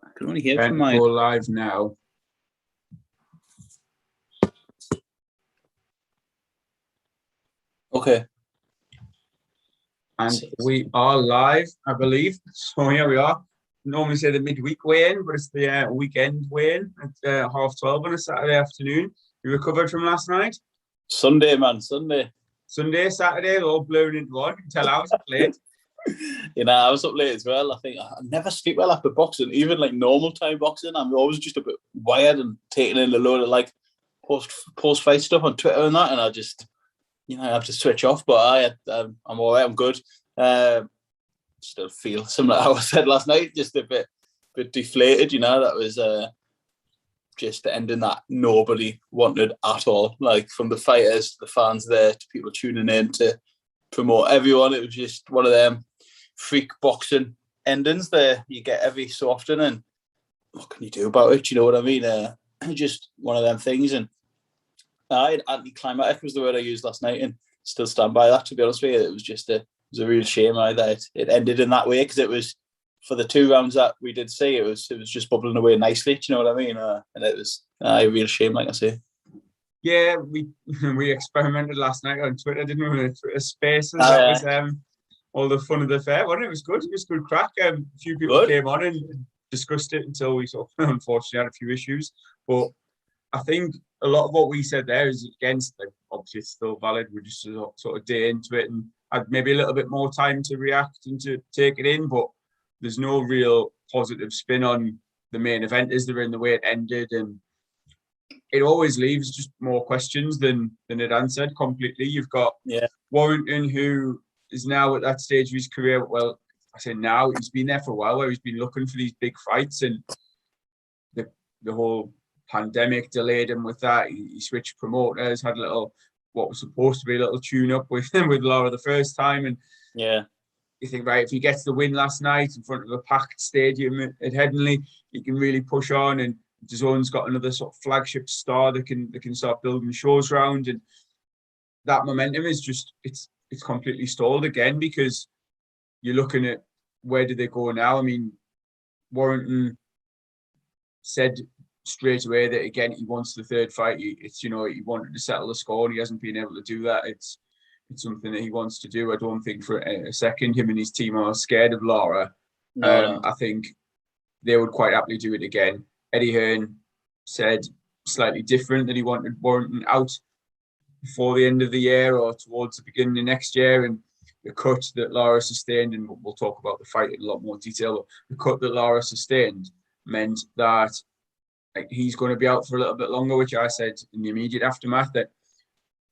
I can only hear And from my... go live now. Okay. And we are live, I believe. So here we are. Normally say the midweek weigh-in, but it's the weekend weigh-in at 12:30 on a Saturday afternoon. You recovered from last night? Sunday, man, Sunday. Sunday, Saturday, they're all blown into one. You can tell I was up late. I was up late as well. I think I never sleep well after boxing, even like normal time boxing. I'm always just a bit wired and taking in a load of like post-fight stuff on Twitter and that, and I just, I have to switch off. But I'm all right. I'm good. Still feel similar to how I said last night, just a bit deflated. That was just the ending that nobody wanted at all. Like from the fighters to the fans there to people tuning in to promote everyone. It was just one of them freak boxing endings there you get every so often, and what can you do about it? You know what I mean? Just one of them things. And anticlimactic was the word I used last night, and still stand by that. To be honest with you, it was a real shame that it ended in that way, because it was, for the 2 rounds that we did see, it was just bubbling away nicely. Do you know what I mean? And it was a real shame, like I say. Yeah, we experimented last night on Twitter, didn't we? With Twitter Spaces. That was all the fun of the fair, wasn't it? It was good. It was good crack. A few people came on and discussed it until we sort of unfortunately had a few issues. But I think a lot of what we said there is against, like, obviously it's still valid. We're just sort of day into it and had maybe a little bit more time to react and to take it in, but there's no real positive spin on the main event as they're in the way it ended, and it always leaves just more questions than it answered completely. You've got Warrington, who is now at that stage of his career. Well, I say now, he's been there for a while, where he's been looking for these big fights, and the whole pandemic delayed him with that. He switched promoters, had a little, what was supposed to be a little tune-up with Lara the first time, and you think, right, if he gets the win last night in front of a packed stadium at Headingley, he can really push on, and DAZN's got another sort of flagship star that can start building shows around, and that momentum is just it's completely stalled again, because you're looking at where do they go now. I mean, Warrington said straight away that again he wants the third fight. He wanted to settle the score, and he hasn't been able to do that. It's something that he wants to do. I don't think for a second him and his team are scared of Lara. No. I think they would quite happily do it again. Eddie Hearn said slightly different, that he wanted Warrington out before the end of the year or towards the beginning of next year. And the cut that Lara sustained, and we'll talk about the fight in a lot more detail, but the cut that Lara sustained meant that he's going to be out for a little bit longer, which I said in the immediate aftermath, that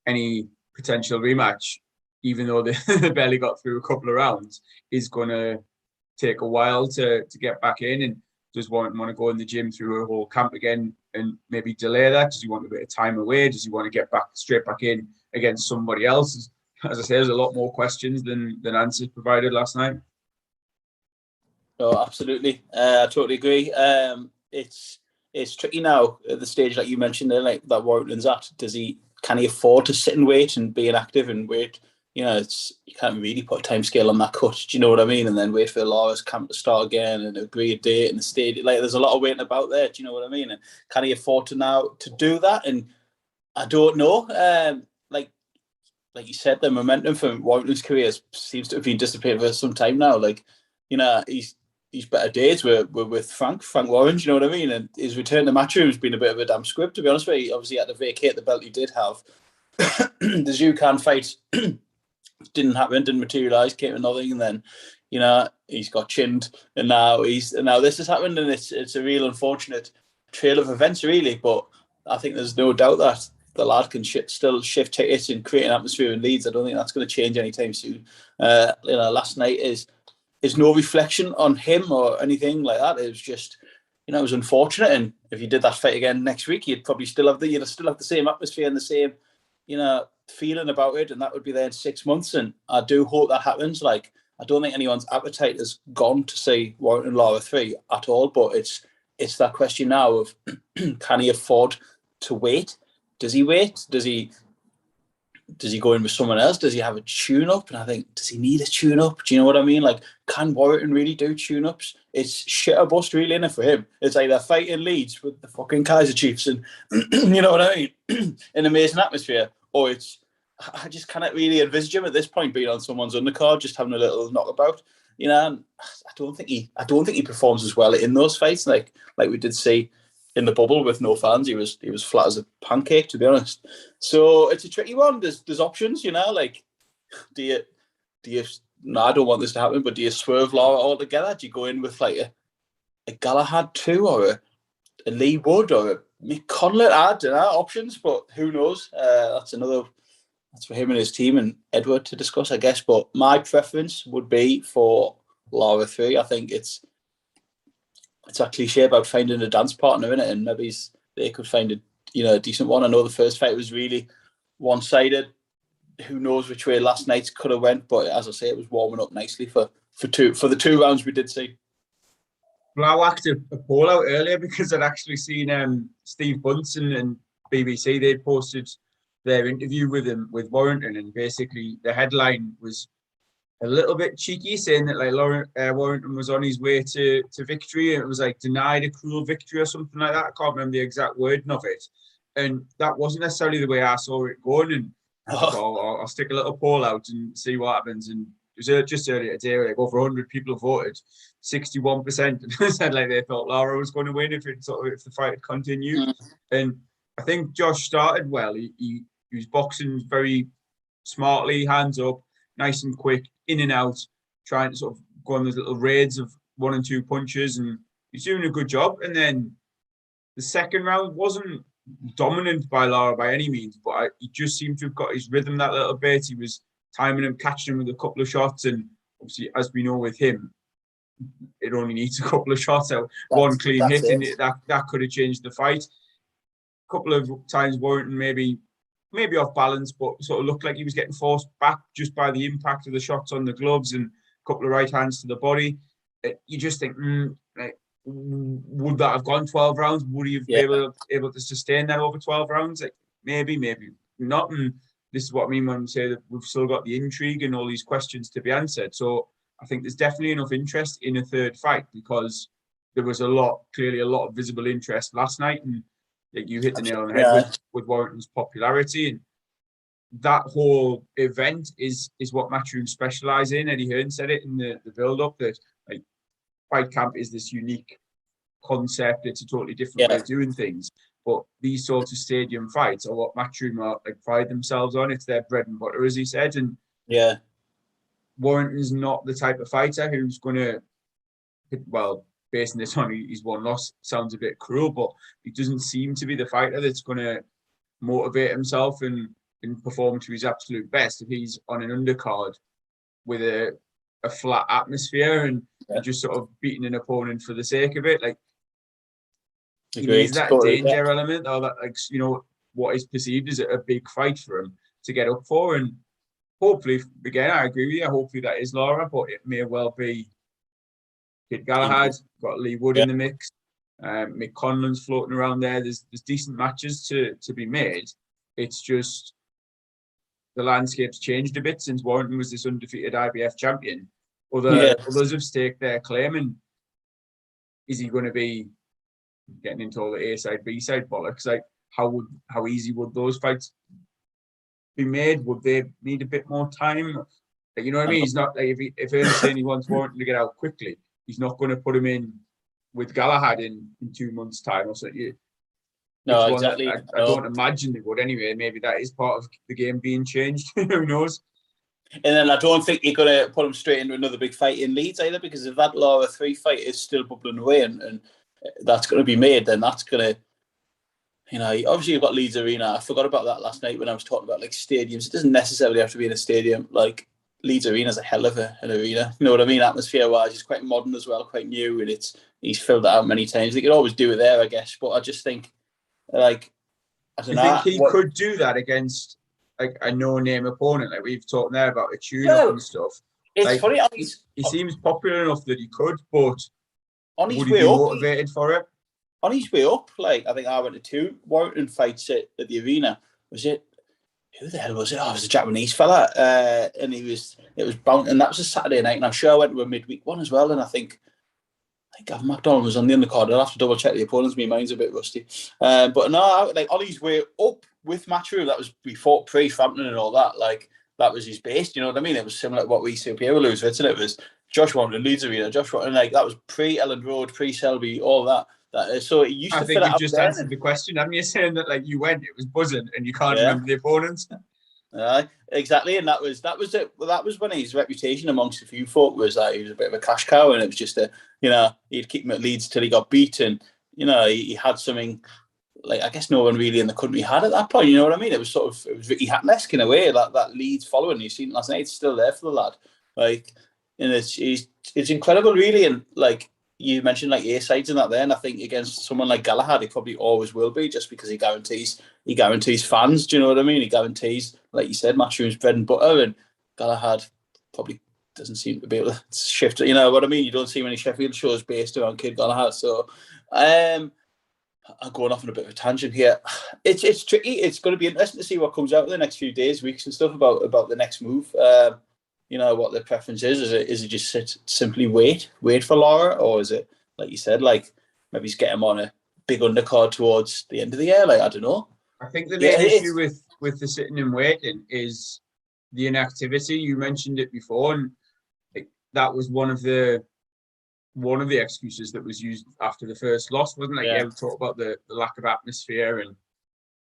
any potential rematch, even though they barely got through a couple of rounds, is going to take a while to get back in. And does Warrington want to go in the gym through a whole camp again and maybe delay that? Does he want a bit of time away? Does he want to get straight back in against somebody else? As I say, there's a lot more questions than answers provided last night. Oh, absolutely. I totally agree. It's tricky now at the stage like you mentioned there, like that Warrington's at. Can he afford to sit and wait and be inactive and wait? You can't really put a time scale on that cut. Do you know what I mean? And then wait for Lara's camp to start again and agree a date and the stadium. Like, there's a lot of waiting about there. Do you know what I mean? And can he afford to do that? And I don't know. Like you said, the momentum from Warrington's career seems to have been dissipated for some time now. Like, his better days were with Frank Warren, you know what I mean? And his return to Matchroom has been a bit of a damn squib, to be honest with you. Obviously, he had to vacate the belt he did have. The Zucan fight didn't happen, didn't materialise, came to nothing, and then, he's got chinned, and now this has happened, and it's a real unfortunate trail of events, really. But I think there's no doubt that the lad can still shift tickets and create an atmosphere in Leeds. I don't think that's going to change anytime soon. Last night is no reflection on him or anything like that. It was just, it was unfortunate. And if you did that fight again next week, you'd probably still have the same atmosphere and the same, feeling about it. And that would be there in 6 months. And I do hope that happens. Like, I don't think anyone's appetite has gone to see Warrington and Lara 3 at all. But it's that question now of, can he afford to wait? Does he wait? Does he does he go in with someone else? Does he have a tune-up? And I think, does he need a tune-up? Do you know what I mean? Like, can Warrington really do tune-ups? It's shit or bust, really, innit, for him. It's like they're fighting Leeds with the fucking Kaiser Chiefs and, you know what I mean? In an amazing atmosphere. Or I just cannot really envisage him at this point being on someone's undercard, just having a little knockabout. You know, and I don't think he performs as well in those fights, like we did see in the bubble with no fans. He was flat as a pancake, to be honest. So it's a tricky one. There's options, you know. Like, do you? No, I don't want this to happen. But do you swerve Lara altogether? Do you go in with like a Galahad 2 or a Lee Wood or a Mick Conlett? I don't know, options, but who knows? That's for him and his team and Edward to discuss, I guess. But my preference would be for Lara 3. I think it's a cliche about finding a dance partner in it, and maybe they could find a decent one. I know the first fight was really one-sided. Who knows which way last night's could have went, but as I say, it was warming up nicely for the 2 rounds we did see. Well, I whacked a poll out earlier because I'd actually seen Steve Bunsen and BBC. They'd posted their interview with him with Warrington, and basically the headline was a little bit cheeky, saying that like Warrington was on his way to victory, and it was like denied a cruel victory or something like that. I can't remember the exact wording of it, and that wasn't necessarily the way I saw it going. And I'll stick a little poll out and see what happens. And it was just earlier today, like over 100 people voted, 61% said like they thought Lara was going to win if the fight had continued. And I think Josh started well. He was boxing very smartly, hands up, nice and quick, in and out, trying to sort of go on those little raids of 1 and 2 punches, and he's doing a good job. And then the second round wasn't dominant by Lara by any means, but he just seemed to have got his rhythm that little bit. He was timing him, catching him with a couple of shots, and obviously, as we know with him, it only needs a couple of shots out, one clean hit, and that could have changed the fight. A couple of times Warrington maybe off balance, but sort of looked like he was getting forced back just by the impact of the shots on the gloves and a couple of right hands to the body. You just think, like, would that have gone 12 rounds? Would he have been able to sustain that over 12 rounds? Like, maybe not. And this is what I mean when we say that we've still got the intrigue and all these questions to be answered. So I think there's definitely enough interest in a third fight, because there was clearly a lot of visible interest last night, and like you hit the nail on the head with Warrington's popularity. And that whole event is what Matchroom specialise in. Eddie Hearn said it in the build-up, that like Fight Camp is this unique concept. It's a totally different way of doing things. But these sorts of stadium fights are what Matchroom pride themselves on. It's their bread and butter, as he said. And Warrington's not the type of fighter who's going to, basing this on his one loss sounds a bit cruel, but he doesn't seem to be the fighter that's going to motivate himself and perform to his absolute best if he's on an undercard with a flat atmosphere and just sort of beating an opponent for the sake of it. Like, he needs that danger element, or that, like, you know, what is perceived as a big fight for him to get up for. And hopefully, again, I agree with you, hopefully that is Lara, but it may well be Kid Galahad, got Lee Wood in the mix. Mick Conlon's floating around there. There's decent matches to be made. It's just the landscape's changed a bit since Warrington was this undefeated IBF champion. Others have staked their claim, and is he going to be getting into all the A side, B side bollocks? Like, how easy would those fights be made? Would they need a bit more time? Like, you know what I mean? He's not like, if Ern's saying he wants Warrington to get out quickly, he's not going to put him in with Galahad in 2 months' time or so. No, exactly. I don't imagine they would anyway. Maybe that is part of the game being changed. Who knows? And then I don't think you're going to put him straight into another big fight in Leeds either, because if that Lara 3 fight is still bubbling away and that's going to be made, then that's going to, you know, obviously you've got Leeds Arena. I forgot about that last night when I was talking about like stadiums. It doesn't necessarily have to be in a stadium. Like, Leeds Arena is a hell of an arena. You know what I mean? Atmosphere-wise, it's quite modern as well, quite new, and he's filled it out many times. They could always do it there, I guess. But I just think, like, I don't know. You think he could do that against like a no-name opponent? Like we've talked there about a tune-up and stuff. It's like, funny. He seems popular enough that he could, but on his would he way be up, motivated for it? On his way up, like, I think I went to 2 Warrington fights at the arena. Was it? who the hell was it? Oh, it was a Japanese fella, and it was bound, and that was a Saturday night, and I'm sure I went to a midweek one as well, and I think Gavin McDonald was on the undercard. I'll have to double check the opponents. My mind's a bit rusty, but no, like Ollie's way up with Matchroom. That was before pre-Frampton and all that. Like that was his base. You know what I mean? It was similar to what we see up here with Lewis Ritson. It was Josh Warrington, Leeds Arena, Josh Warrington. Like that was pre-Elland Road, pre-Selby, all that. So it used to. I think you've just answered the question. Haven't you? Saying that like you went, it was buzzing, and you can't remember the opponents. Exactly, and that was it. Well, that was when his reputation amongst a few folk was that he was a bit of a cash cow, and it was just he'd keep him at Leeds till he got beat, and he had something like I guess no one really in the country had at that point. You know what I mean? It was Ricky Hatton-esque in a way. That Leeds following you've seen last night, it's still there for the lad. Like, and it's incredible, really, and like. You mentioned like A sides and that there, and I think against someone like Galahad, he probably always will be, just because he guarantees fans. Do you know what I mean? He guarantees, like you said, Matchroom's bread and butter, and Galahad probably doesn't seem to be able to shift. You know what I mean? You don't see many Sheffield shows based around Kid Galahad. So, I'm going off on a bit of a tangent here. It's tricky. It's going to be interesting to see what comes out in the next few days, weeks, and stuff about the next move. What their preference is. Is it just simply wait for Lara, or is it, like you said, like maybe he's get him on a big undercard towards the end of the year? Like, I don't know. I think the main issue with the sitting and waiting is the inactivity. You mentioned it before, and that was one of the excuses that was used after the first loss, wasn't it? We talked about the lack of atmosphere and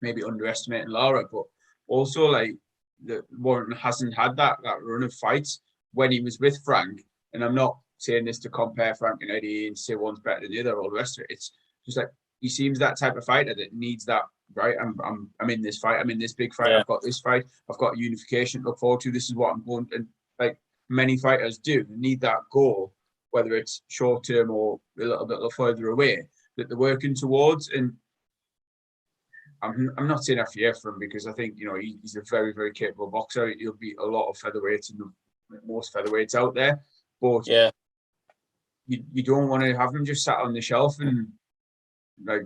maybe underestimating Lara, but also like that Warrington hasn't had that run of fights when he was with Frank. And I'm not saying this to compare Frank and Eddie and say one's better than the other or the rest of it. It's just like he seems that type of fighter that needs that, right? I'm in this fight, I'm in this big fight, I've got this fight, I've got a unification to look forward to, this is what I'm going, and like many fighters do, they need that goal, whether it's short term or a little bit further away, that they're working towards. And I'm not saying I fear for him, because I think he's a very, very capable boxer. He'll beat a lot of featherweights and most featherweights out there. But you don't want to have him just sat on the shelf and like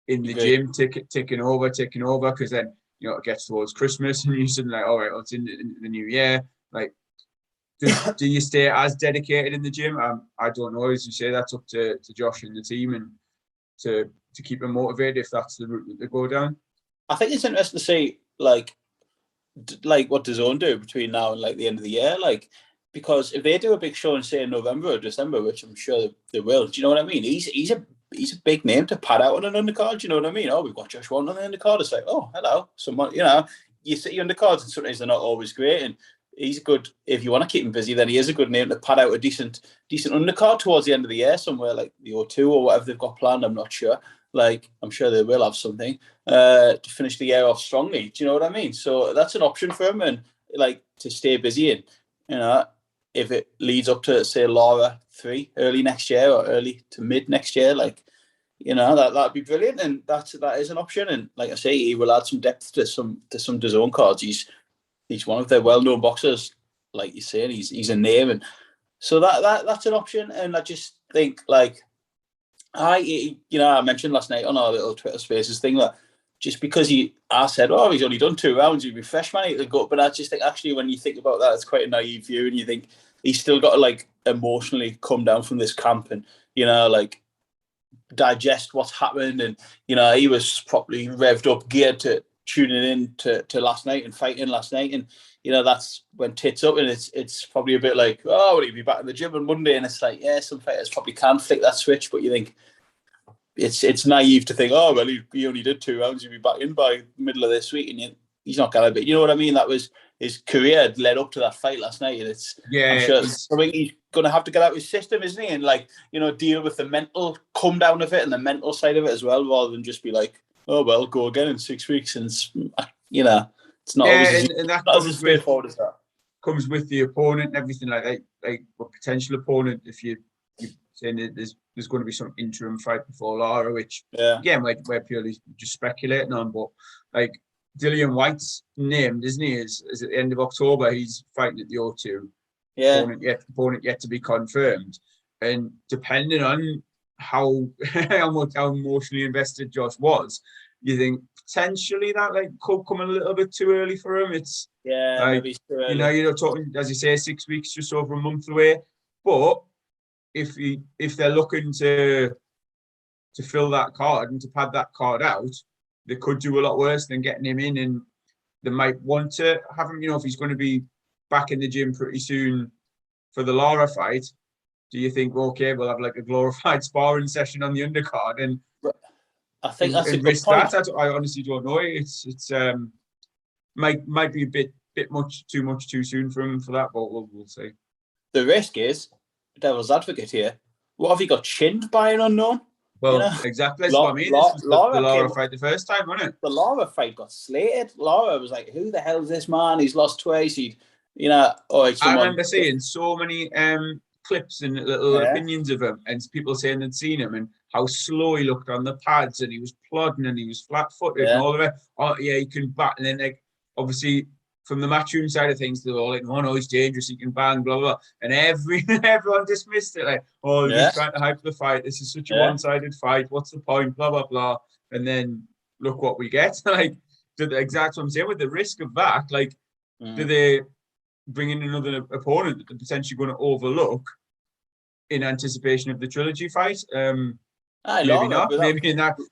in the gym ticking over, because then it gets towards Christmas and you're suddenly like, all right, well, it's in the new year. Like, do you stay as dedicated in the gym? I don't know. As you say, that's up to Josh and the team, and to keep them motivated if that's the route that they go down. I think it's interesting to see like what does DAZN do between now and like the end of the year, like, because if they do a big show in say November or December, which I'm sure they will, do you know what I mean? He's a big name to pad out on an undercard. Do you know what I mean? Oh, we've got Josh Warrington on the undercard. It's like, oh, hello, someone. You see undercards, and sometimes they're not always great, and he's good. If you want to keep him busy, then he is a good name to pad out a decent undercard towards the end of the year, somewhere like the O2 or whatever they've got planned. I'm not sure. Like, I'm sure they will have something to finish the year off strongly. Do you know what I mean? So that's an option for him, and like to stay busy. And if it leads up to say Lara 3 early next year or early to mid next year, like that'd be brilliant. And that is an option. And like I say, he will add some depth to some DAZN cards. He's one of their well-known boxers, like you say, and he's a name, and so that's an option. And I just think like. I mentioned last night on our little Twitter Spaces thing that just because I said, oh, he's only done 2 rounds, he'd be fresh, man, he'd go. But I just think actually when you think about that, it's quite a naive view, and you think he's still got to like emotionally come down from this camp and like digest what's happened, and he was probably revved up, geared to tuning in to last night and fighting last night, and that's when tits up, and it's probably a bit like, oh, will he be back in the gym on Monday? And it's like, yeah, some fighters probably can flick that switch, but you think it's naive to think, oh, well, he only did 2 rounds, he'll be back in by middle of this week, and he's not gonna be. You know what I mean? That was his career had led up to that fight last night, and I'm sure it's something he's gonna have to get out of his system, isn't he? And like deal with the mental come down of it and the mental side of it as well, rather than just be like, oh well, go again in 6 weeks, and it's not always as straightforward as that. Comes with the opponent and everything like that. Like a potential opponent, if you're saying that there's going to be some interim fight before Lara, which again we're purely just speculating on, but like Dillian White's named, isn't he? Is at the end of October he's fighting at the O2. Yeah. Opponent yet to be confirmed, and depending on how emotionally invested Josh was, you think potentially that like could come a little bit too early for him. It's like, maybe too early. you're talking, as you say, 6 weeks, just over a month away. But if they're looking to fill that card and to pad that card out, they could do a lot worse than getting him in, and they might want to have him. If he's going to be back in the gym pretty soon for the Lara fight, do you think, okay, we'll have like a glorified sparring session on the undercard and I think that's a good risk point. that? I honestly don't know. It's might be a bit too much too soon for him for that, but we'll see. The risk is, devil's advocate here, what if he got chinned by an unknown? Well, exactly. That's what I mean. This was the Lara fight the first time, wasn't it? The Lara fight got slated. Lara was like, "Who the hell is this man? He's lost twice." I remember seeing so many clips and little opinions of him, and people saying they'd seen him and how slow he looked on the pads, and he was plodding and he was flat-footed and all of it. Oh yeah, he can bat, and then like obviously from the matchroom side of things, they're all like, "Oh no, he's dangerous. He can bang, blah blah." And everyone dismissed it, like, "Oh, he's trying to hype the fight. This is such a one-sided fight. What's the point?" Blah blah blah. And then look what we get. Like, exactly what I'm saying with the risk of that. Like, do they bring in another opponent that they're potentially going to overlook in anticipation of the trilogy fight? Maybe not.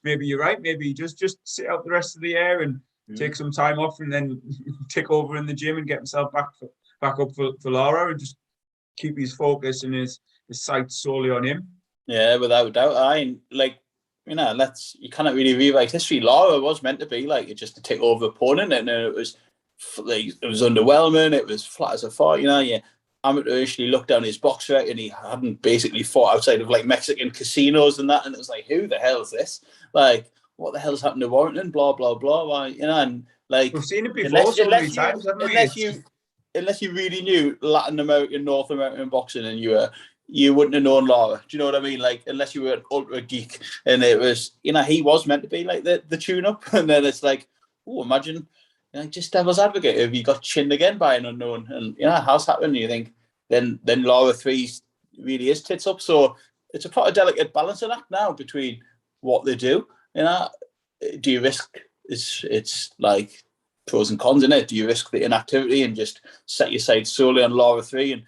Maybe you're right. Maybe just sit out the rest of the year and take some time off, and then take over in the gym and get himself back up for Lara, and just keep his focus and his sights solely on him. Yeah, without doubt. You cannot really rewrite history. Lara was meant to be like just a take over opponent, and it was underwhelming. It was flat as a fart. Amateurishly looked down his box rec, and he hadn't basically fought outside of like Mexican casinos and that. And it was like, who the hell is this? Like, what the hell's happened to Warrington? Blah blah blah. Why, and like we've seen it before so many times, haven't we? Unless you really knew Latin American, North American boxing, and you wouldn't have known Lara. Do you know what I mean? Like, unless you were an ultra geek, and it was, he was meant to be like the tune-up, and then it's like, oh, imagine, just devil's advocate, if you got chinned again by an unknown, and it has happened. You think then Lara 3 really is tits up. So it's a quite a delicate balancing act now between what they do. Do you risk? It's like pros and cons in it. Do you risk the inactivity and just set your sights solely on Lara 3 and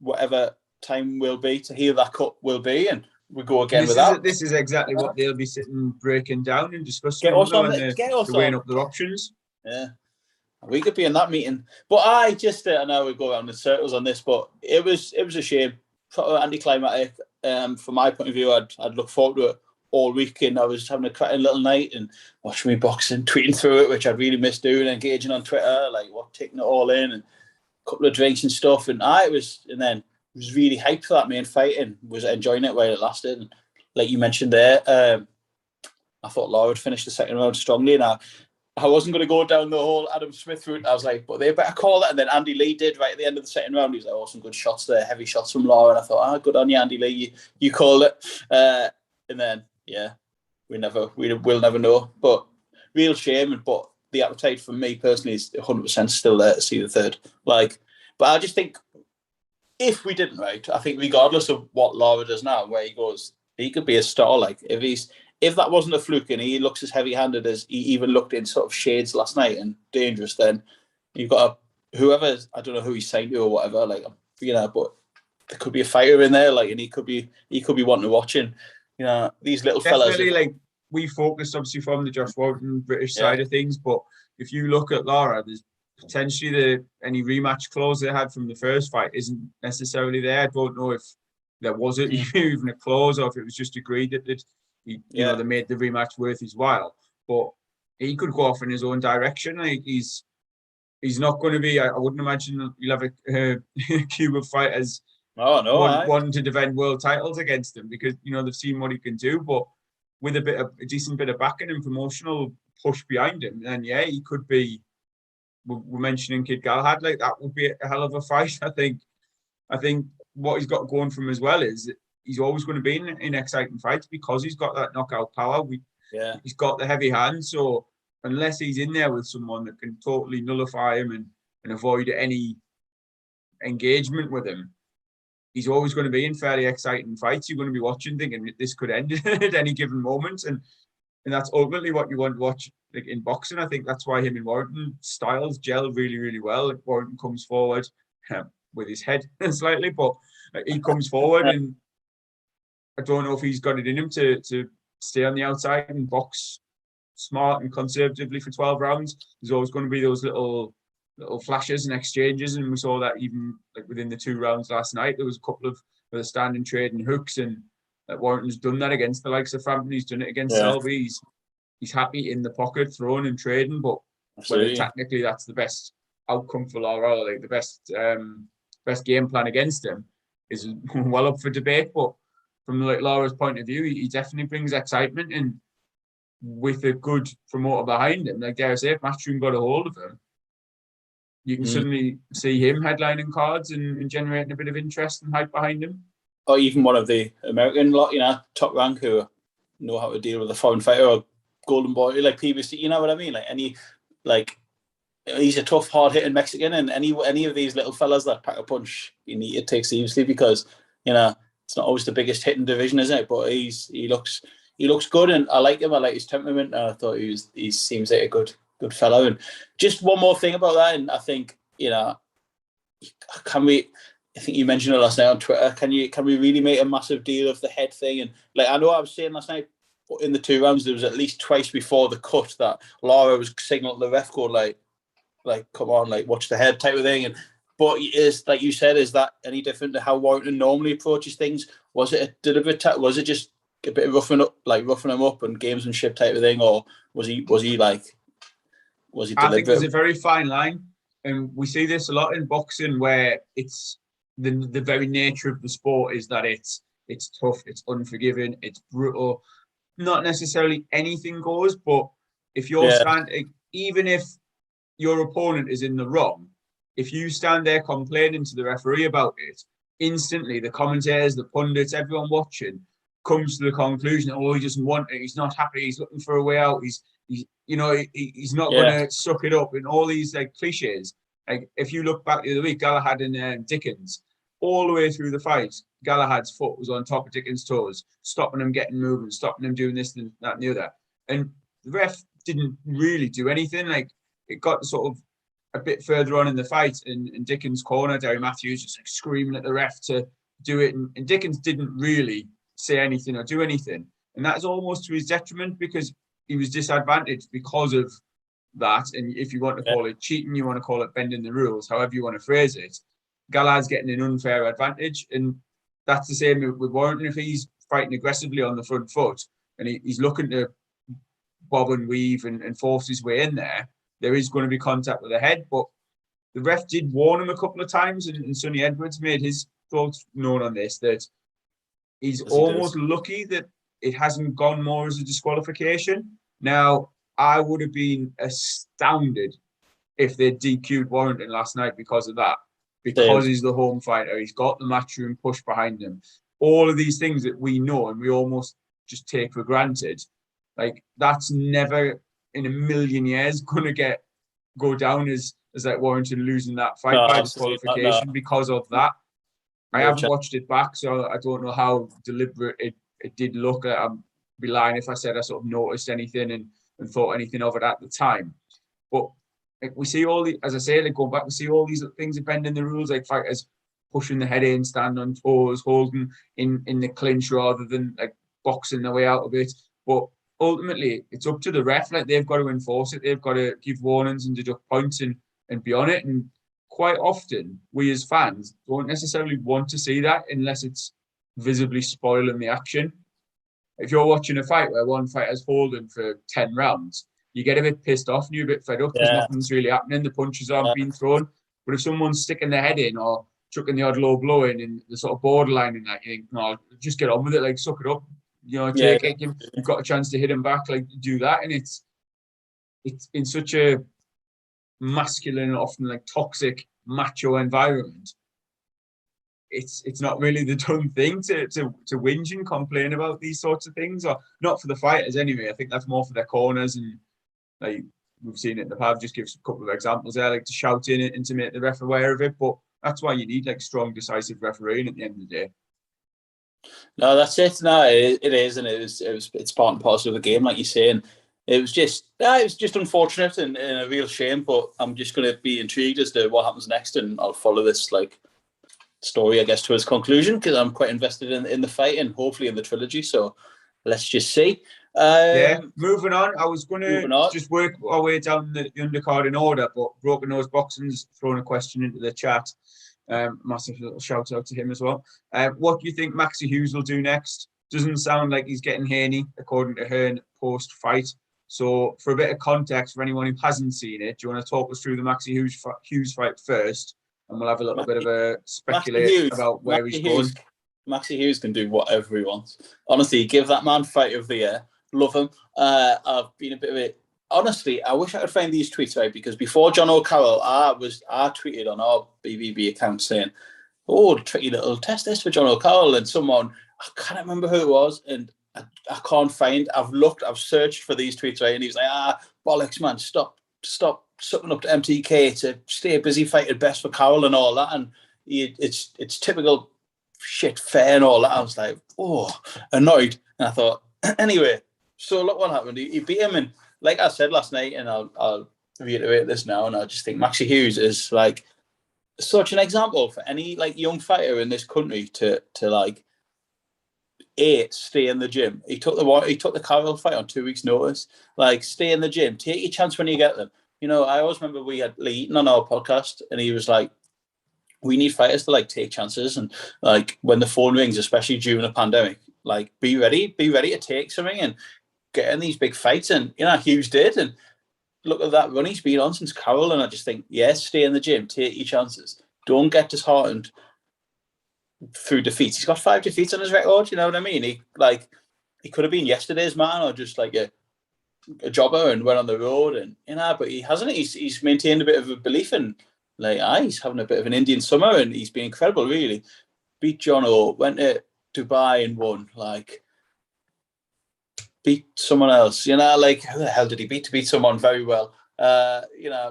whatever time will be to heal that cut will be, and we go again with that? This is exactly what they'll be sitting breaking down and discussing, weighing up their options. Yeah, we could be in that meeting, but I know we go around in circles on this, but it was a shame, sort of anticlimactic. From my point of view, I'd look forward to it all weekend. I was having a cracking little night and watching me boxing, tweeting through it, which I'd really missed doing, engaging on Twitter, taking it all in, and a couple of drinks and stuff. And then was really hyped for that main fight and was enjoying it while it lasted. And like you mentioned there, I thought Lara would finish the second round strongly, and I wasn't going to go down the whole Adam Smith route. I was like, but they better call it. And then Andy Lee did right at the end of the second round. He was like, oh, some good shots there, heavy shots from Lara. And I thought, good on you, Andy Lee. You called it. And then, we'll never know. But real shame. But the appetite for me personally is 100% still there to see the third. But I just think if we didn't, right, I think regardless of what Lara does now, where he goes, he could be a star. If that wasn't a fluke and he looks as heavy-handed as he even looked in sort of shades last night and dangerous, then you've got whoever, I don't know who he's signed to or whatever, but there could be a fighter in there, and he could be wanting to watch. And these little fellas. Definitely, we focused obviously from the Josh Warrington British side of things, but if you look at Lara, there's potentially any rematch clause they had from the first fight isn't necessarily there. I don't know if there wasn't even a clause or if it was just agreed that they made the rematch worth his while. But he could go off in his own direction. He's not going to be. I wouldn't imagine you'll have a queue of fighters wanting to defend world titles against him, because they've seen what he can do. But with a decent bit of backing and promotional push behind him, then he could be. We're mentioning Kid Galahad, that would be a hell of a fight. I think what he's got going for him as well is he's always going to be in exciting fights because he's got that knockout power. He's got the heavy hand. So unless he's in there with someone that can totally nullify him and avoid any engagement with him, he's always going to be in fairly exciting fights. You're going to be watching thinking this could end at any given moment. And And that's ultimately what you want to watch, like in boxing. I think that's why him and Warrington styles gel really, really well. Like Warrington comes forward with his head slightly, but he comes forward, and I don't know if he's got it in him to stay on the outside and box smart and conservatively for 12 rounds. There's always going to be those little flashes and exchanges, and we saw that even like within the 2 rounds last night. There was a couple of the standing trading hooks, and Warrington's done that against the likes of Frampton. He's done it against Selby. He's happy in the pocket, throwing and trading, but whether technically that's the best outcome for Lara, like the best game plan against him, is well up for debate. But from like Lara's point of view, he definitely brings excitement, and with a good promoter behind him, like dare I say, if Matchroom got a hold of him, you can suddenly see him headlining cards and generating a bit of interest and hype behind him. Or even one of the American lot, top rank, who know how to deal with a foreign fighter, or Golden Boy, like previously, you know what I mean? He's a tough, hard-hitting Mexican, and any of these little fellas that pack a punch, you need to take seriously, because it's not always the biggest hitting division, is it? But he looks good, and I like him. I like his temperament, and I thought he seems like a good fellow. And just one more thing about that, and I think I think you mentioned it last night on Twitter. Can we really make a massive deal of the head thing? And like, I know I was saying last night, in the 2 rounds, there was at least twice before the cut that Lara was signaling the ref code, like come on, like watch the head type of thing. But is, like you said, is that any different to how Warrington normally approaches things? Was it a deliberate was it just a bit of roughing him up and gamesmanship type of thing, or was he deliberate? I think there's a very fine line, and we see this a lot in boxing, where it's the very nature of the sport is that it's tough, it's unforgiving, it's brutal. Not necessarily anything goes, but if you're standing, even if your opponent is in the wrong, if you stand there complaining to the referee about it, instantly the commentators, the pundits, everyone watching comes to the conclusion, oh, he doesn't want it, he's not happy, he's looking for a way out, he's not going to suck it up, and all these like cliches. Like if you look back the other week, Galahad and Dickens, all the way through the fight, Galahad's foot was on top of Dickens' toes, stopping him getting moving, stopping him doing this and that and the other. And the ref didn't really do anything. Like, it got sort of a bit further on in the fight, in Dickens' corner, Derry Matthews just like screaming at the ref to do it. And Dickens didn't really say anything or do anything. And that's almost to his detriment, because he was disadvantaged because of that. And if you want to call it cheating, you want to call it bending the rules, however you want to phrase it, Galahad's getting an unfair advantage. And that's the same with Warrington. If he's fighting aggressively on the front foot and he's looking to bob and weave and force his way in there is going to be contact with the head. But the ref did warn him a couple of times, and Sonny Edwards made his thoughts known on this, that he's almost lucky that it hasn't gone more as a disqualification. Now, I would have been astounded if they DQ'd Warrington last night because of that. Because he's the home fighter, he's got the matchroom push behind him. All of these things that we know and we almost just take for granted, like that's never in a million years going to go down as like Warrington losing that fight by disqualification because of that. I haven't watched it back, so I don't know how deliberate it did look. I'd be lying if I said I sort of noticed anything and thought anything of it at the time. But like, we see all the, as I say, like going back, we see all these things that bending the rules, like fighters pushing the head in, stand on toes, holding in the clinch rather than like boxing their way out of it. But ultimately, it's up to the ref. Like, they've got to enforce it. They've got to give warnings and deduct points and be on it. And quite often, we as fans don't necessarily want to see that unless it's visibly spoiling the action. If you're watching a fight where one fighter's holding for 10 rounds, you get a bit pissed off and you're a bit fed up because nothing's really happening. The punches aren't being thrown. But if someone's sticking their head in or chucking the odd low blow in the sort of borderline in that, you think, no, just get on with it. Like, suck it up. Take it. You've got a chance to hit him back. Like, do that. And it's in such a masculine, often like toxic, macho environment. It's not really the done thing to whinge and complain about these sorts of things, or not for the fighters anyway. I think that's more for their corners, and like we've seen it in the past. Just give a couple of examples there, like to shout in it and to make the ref aware of it. But that's why you need like strong, decisive refereeing at the end of the day. No, that's it. No, it is, and it's part and parcel of the game, like you're saying. It was just unfortunate and a real shame. But I'm just going to be intrigued as to what happens next, and I'll follow this story, I guess, to its conclusion, because I'm quite invested in the fight and hopefully in the trilogy. So let's just see. Moving on. I was going to just work our way down the undercard in order, but Broken Nose Boxing's thrown a question into the chat. Massive little shout out to him as well. What do you think Maxi Hughes will do next? Doesn't sound like he's getting haney, according to Hearn post-fight. So, for a bit of context for anyone who hasn't seen it, do you want to talk us through the Maxi Hughes fight first? And we'll have a little bit of a speculate about where he's going. Maxi Hughes can do whatever he wants. Honestly, give that man fight of the year. Love him. I've been a bit of a... Honestly, I wish I could find these tweets right, because before John O'Carroll, I tweeted on our BBB account saying, "Oh, tricky little test this for John O'Carroll," and someone, I can't remember who it was, and I can't find. I've searched for these tweets right, and he was like, bollocks, man, stop sucking up to MTK to stay busy fighting best for Carroll and all that, and it's typical shit fair and all that. I was like, annoyed, and I thought, anyway, so look what happened. He beat him, and like I said last night, and I'll reiterate this now, and I just think Maxi Hughes is like such an example for any young fighter in this country to stay in the gym. He took the Carroll fight on 2 weeks' notice. Stay in the gym, take your chance when you get them. I always remember we had Lee Eaton on our podcast, and he was like, we need fighters to take chances, and when the phone rings, especially during a pandemic, be ready to take something and get in these big fights. And Hughes did, and look at that run he's been on since Carroll. And I just think, yes, stay in the gym, take your chances, don't get disheartened through defeats. He's got 5 defeats on his record, you know what I mean? He could have been yesterday's man, or just a jobber and went on the road, and but he hasn't. He's maintained a bit of a belief in he's having a bit of an Indian summer, and he's been incredible, really. Beat John O, went to Dubai and won, beat someone else, who the hell did he beat? To beat someone very well.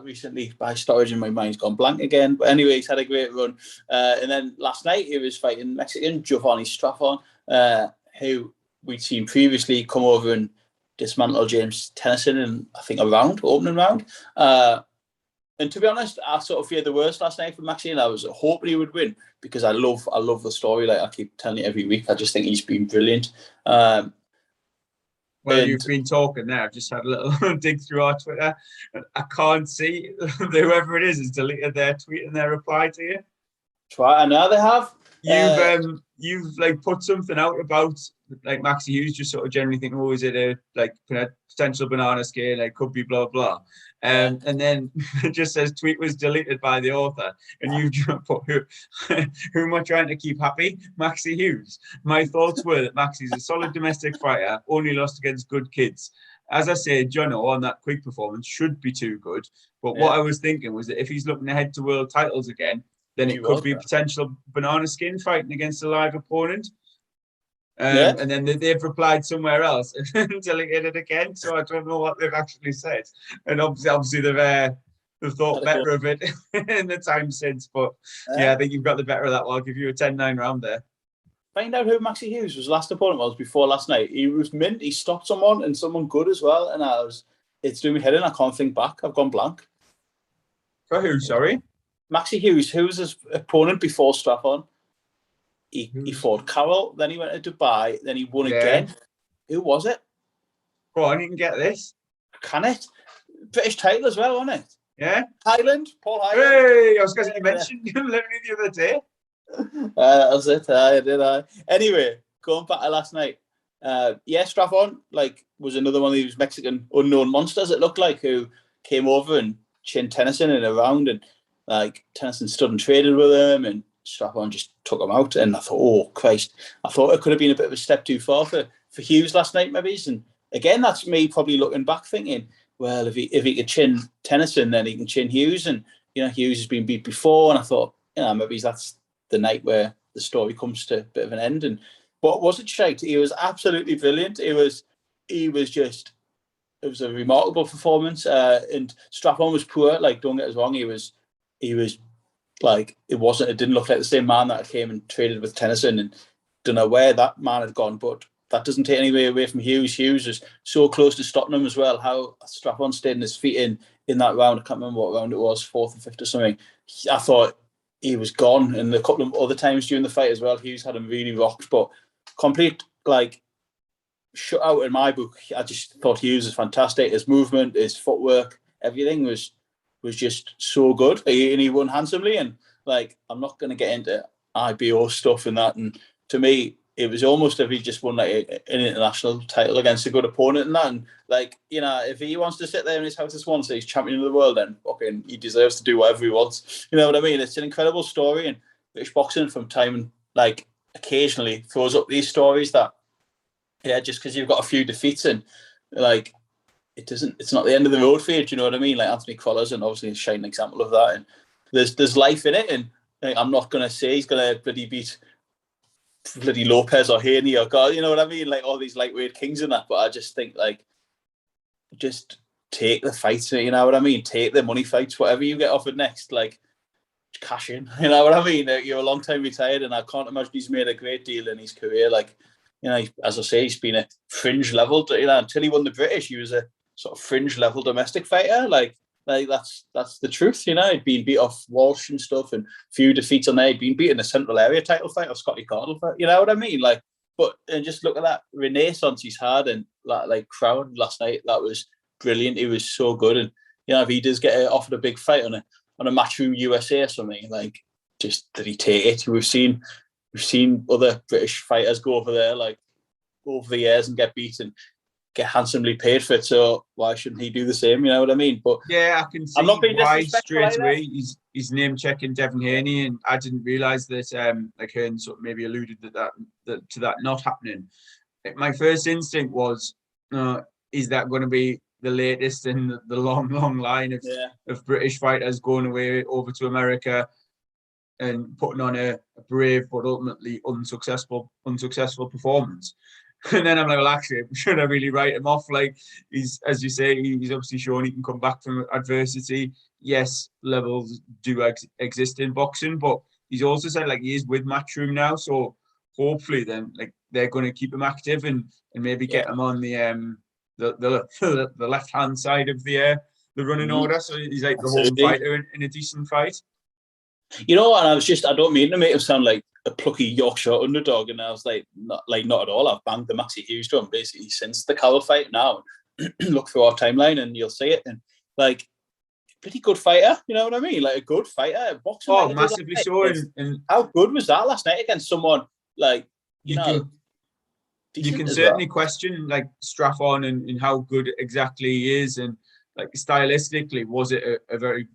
Recently by storage in my mind's gone blank again. But anyway, he's had a great run. And then last night he was fighting Mexican Giovanni Straffon, who we'd seen previously come over and dismantle James Tennyson in, I think, opening round. And to be honest, I sort of feared the worst last night for Maxi, and I was hoping he would win, because I love the story. I keep telling you every week, I just think he's been brilliant. Well, you've been talking there. I've just had a little dig through our Twitter, and I can't see whoever it is has deleted their tweet and their reply to you. I know they have. You've put something out about Maxi Hughes, just sort of generally thinking, is it a potential banana scale? Could be blah blah. And then it just says tweet was deleted by the author, and you've put who am I trying to keep happy? Maxi Hughes. My thoughts were that Maxi's a solid domestic fighter, only lost against good kids. As I say, Jono on that quick performance should be too good. But what I was thinking was that if he's looking ahead to world titles again, then it could be a potential banana skin fighting against a live opponent. And then they've replied somewhere else and deleted it again. So I don't know what they've actually said. And obviously they've thought better of it in the time since. But I think you've got the better of that one. I'll give you a 10-9 round there. Find out who Maxi Hughes' last opponent was before last night. He was mint. He stopped someone, and someone good as well. And it's doing me head in. I can't think back. I've gone blank. For who, sorry? Maxi Hughes, who was his opponent before Straffon. He fought Carroll, then he went to Dubai, then he won again. Who was it? Go on, you can get this. Can it? British title as well, wasn't it? Yeah. Highland, Paul Highland. Hey, I was going to mention him literally the other day. That was it. I did. Anyway, going back to last night. Straffon was another one of these Mexican unknown monsters, it looked like, who came over and chinned Tennyson in a round, and Tennyson stood and traded with him, and Straffon just took him out. And I thought, oh Christ, I thought it could have been a bit of a step too far for Hughes last night, maybe. And again, that's me probably looking back thinking, well, if he could chin Tennyson, then he can chin Hughes. And Hughes has been beat before, and I thought, maybe that's the night where the story comes to a bit of an end. And what was it, shite? He was absolutely brilliant. It was a remarkable performance. And Straffon was poor. Don't get us wrong, he was it didn't look like the same man that came and traded with Tennyson and don't know where that man had gone, but that doesn't take any away from Hughes. Hughes was so close to stopping him as well. How Straffon stayed in his feet in that round. I can't remember what round it was, fourth or fifth or something. I thought he was gone. And a couple of other times during the fight as well, Hughes had him really rocked. But complete, like, shutout in my book. I just thought Hughes was fantastic. His movement, his footwork, everything was just so good. And he won handsomely. And, like, I'm not going to get into IBO stuff and that. And to me, it was almost if he just won like an international title against a good opponent and that. And, like, you know, if he wants to sit there in his house this one, say he's champion of the world, then fucking he deserves to do whatever he wants. You know what I mean? It's an incredible story, and British boxing from time and, like, occasionally throws up these stories that, yeah, just because you've got a few defeats and, like, it's not the end of the road for you. Do you know what I mean? Like Anthony Crolla's and obviously a shining example of that. And there's life in it. And, like, I'm not going to say he's going to bloody beat bloody Lopez or Haney or God, you know what I mean? Like all these lightweight kings and that. But I just think, like, just take the fights, you know what I mean? Take the money fights, whatever you get offered next, like, cash in, you know what I mean? You're a long time retired, and I can't imagine he's made a great deal in his career. Like, you know, as I say, he's been a fringe level, you know, until he won the British, he was a sort of fringe level domestic fighter. Like that's the truth, you know. He'd been beat off Walsh and stuff, and a few defeats on there. He'd been beaten a Central Area title fight or Scotty Cardle fight, you know what I mean? Like, but and just look at that renaissance he's had, and like crowd last night, that was brilliant. He was so good, and you know, if he does get offered a big fight on a Matchroom USA or something, like, just did he take it? We've seen other British fighters go over there, like, over the years and get beaten, get handsomely paid for it. So why shouldn't he do the same? You know what I mean? But yeah, I can see why straight away he's name checking Devin Haney, and I didn't realise that. Like Hearn sort of maybe alluded that to that not happening. My first instinct was, is that going to be the latest in the long line of British fighters going away over to America and putting on a brave but ultimately unsuccessful performance? And then I'm like, well, actually, should I really write him off? Like, he's, as you say, he's obviously shown he can come back from adversity. Yes, levels do exist in boxing, but he's also said, like, he is with Matchroom now, so hopefully then, like, they're going to keep him active and maybe get him on the left hand side of the running order, so he's like the home fighter in a decent fight. You know, and I don't mean to make him sound like a plucky Yorkshire underdog, and I was like, not at all. I've banged the Maxi Hughes drum basically since the Carroll fight now. Look through our timeline and you'll see it. And, like, pretty good fighter, you know what I mean? Like, a good fighter. Boxing, oh, massively so. And how good was that last night against someone, like, you can certainly question, like, Straffon and how good exactly he is, and, like, stylistically, was it a very,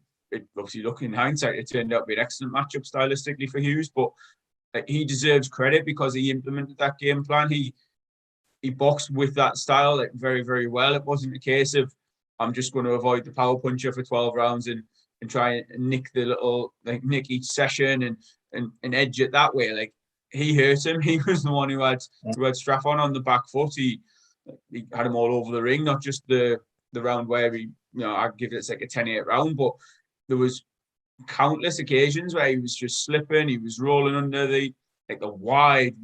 obviously looking in hindsight, it turned out to be an excellent matchup stylistically for Hughes, but, like, he deserves credit because he implemented that game plan. He boxed with that style, like, very, very well. It wasn't a case of, I'm just going to avoid the power puncher for 12 rounds and try and nick nick each session and edge it that way. Like, he hurt him. He was the one who had Straffon on the back foot. He had him all over the ring, not just the round where he, I'd give it like a 10-8 round, but there was countless occasions where he was just slipping. He was rolling under the wide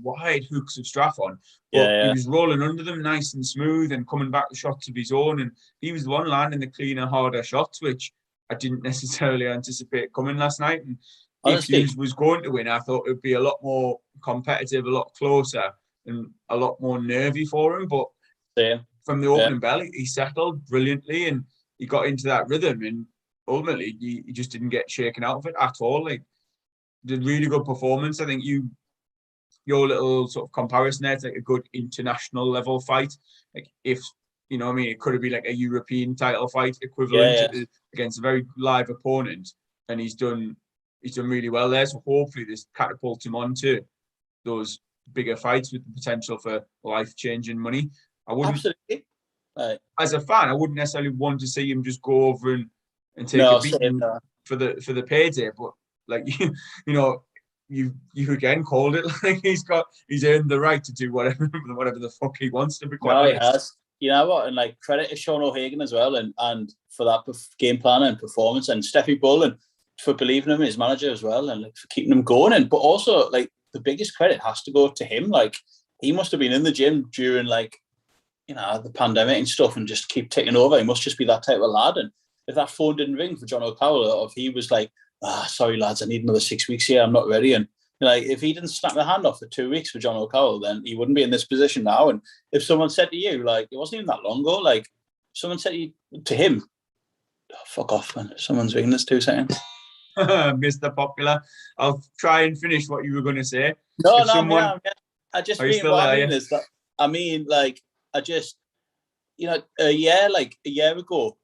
hooks of Straffon, but he was rolling under them nice and smooth and coming back to shots of his own. And he was the one landing the cleaner, harder shots, which I didn't necessarily anticipate coming last night. And honestly, if Hughes was going to win, I thought it would be a lot more competitive, a lot closer, and a lot more nervy for him. But from the opening bell, he settled brilliantly and he got into that rhythm. And ultimately, he just didn't get shaken out of it at all. Like, did really good performance. I think your little sort of comparison there, it's like a good international level fight. Like, if it could have been like a European title fight equivalent against a very live opponent, and he's done really well there. So hopefully this catapults him onto those bigger fights with the potential for life-changing money. I wouldn't, absolutely. As a fan, I wouldn't necessarily want to see him just go over and take a beating for the payday. But, like, you again called it, like, he's earned the right to do whatever the fuck he wants, to be quite honest. He has. You know what? And, like, credit to Sean O'Hagan as well, and for that game plan and performance, and Steffi Bull, and for believing him, his manager as well, and, like, for keeping him going. And but also, like, the biggest credit has to go to him. Like, he must have been in the gym during, like, you know, the pandemic and stuff, and just keep taking over. He must just be that type of lad. And if that phone didn't ring for John O'Carroll, or if he was like, sorry lads, I need another 6 weeks here, I'm not ready, and like, if he didn't snap the hand off for 2 weeks for John O'Carroll, then he wouldn't be in this position now. And if someone said to you, like, it wasn't even that long ago, like, someone said to him, fuck off, man, someone's ringing us 2 seconds. Mr. Popular. I'll try and finish what you were going to say. No, I just mean what I mean is that, I mean, like, I just, you know, a year ago,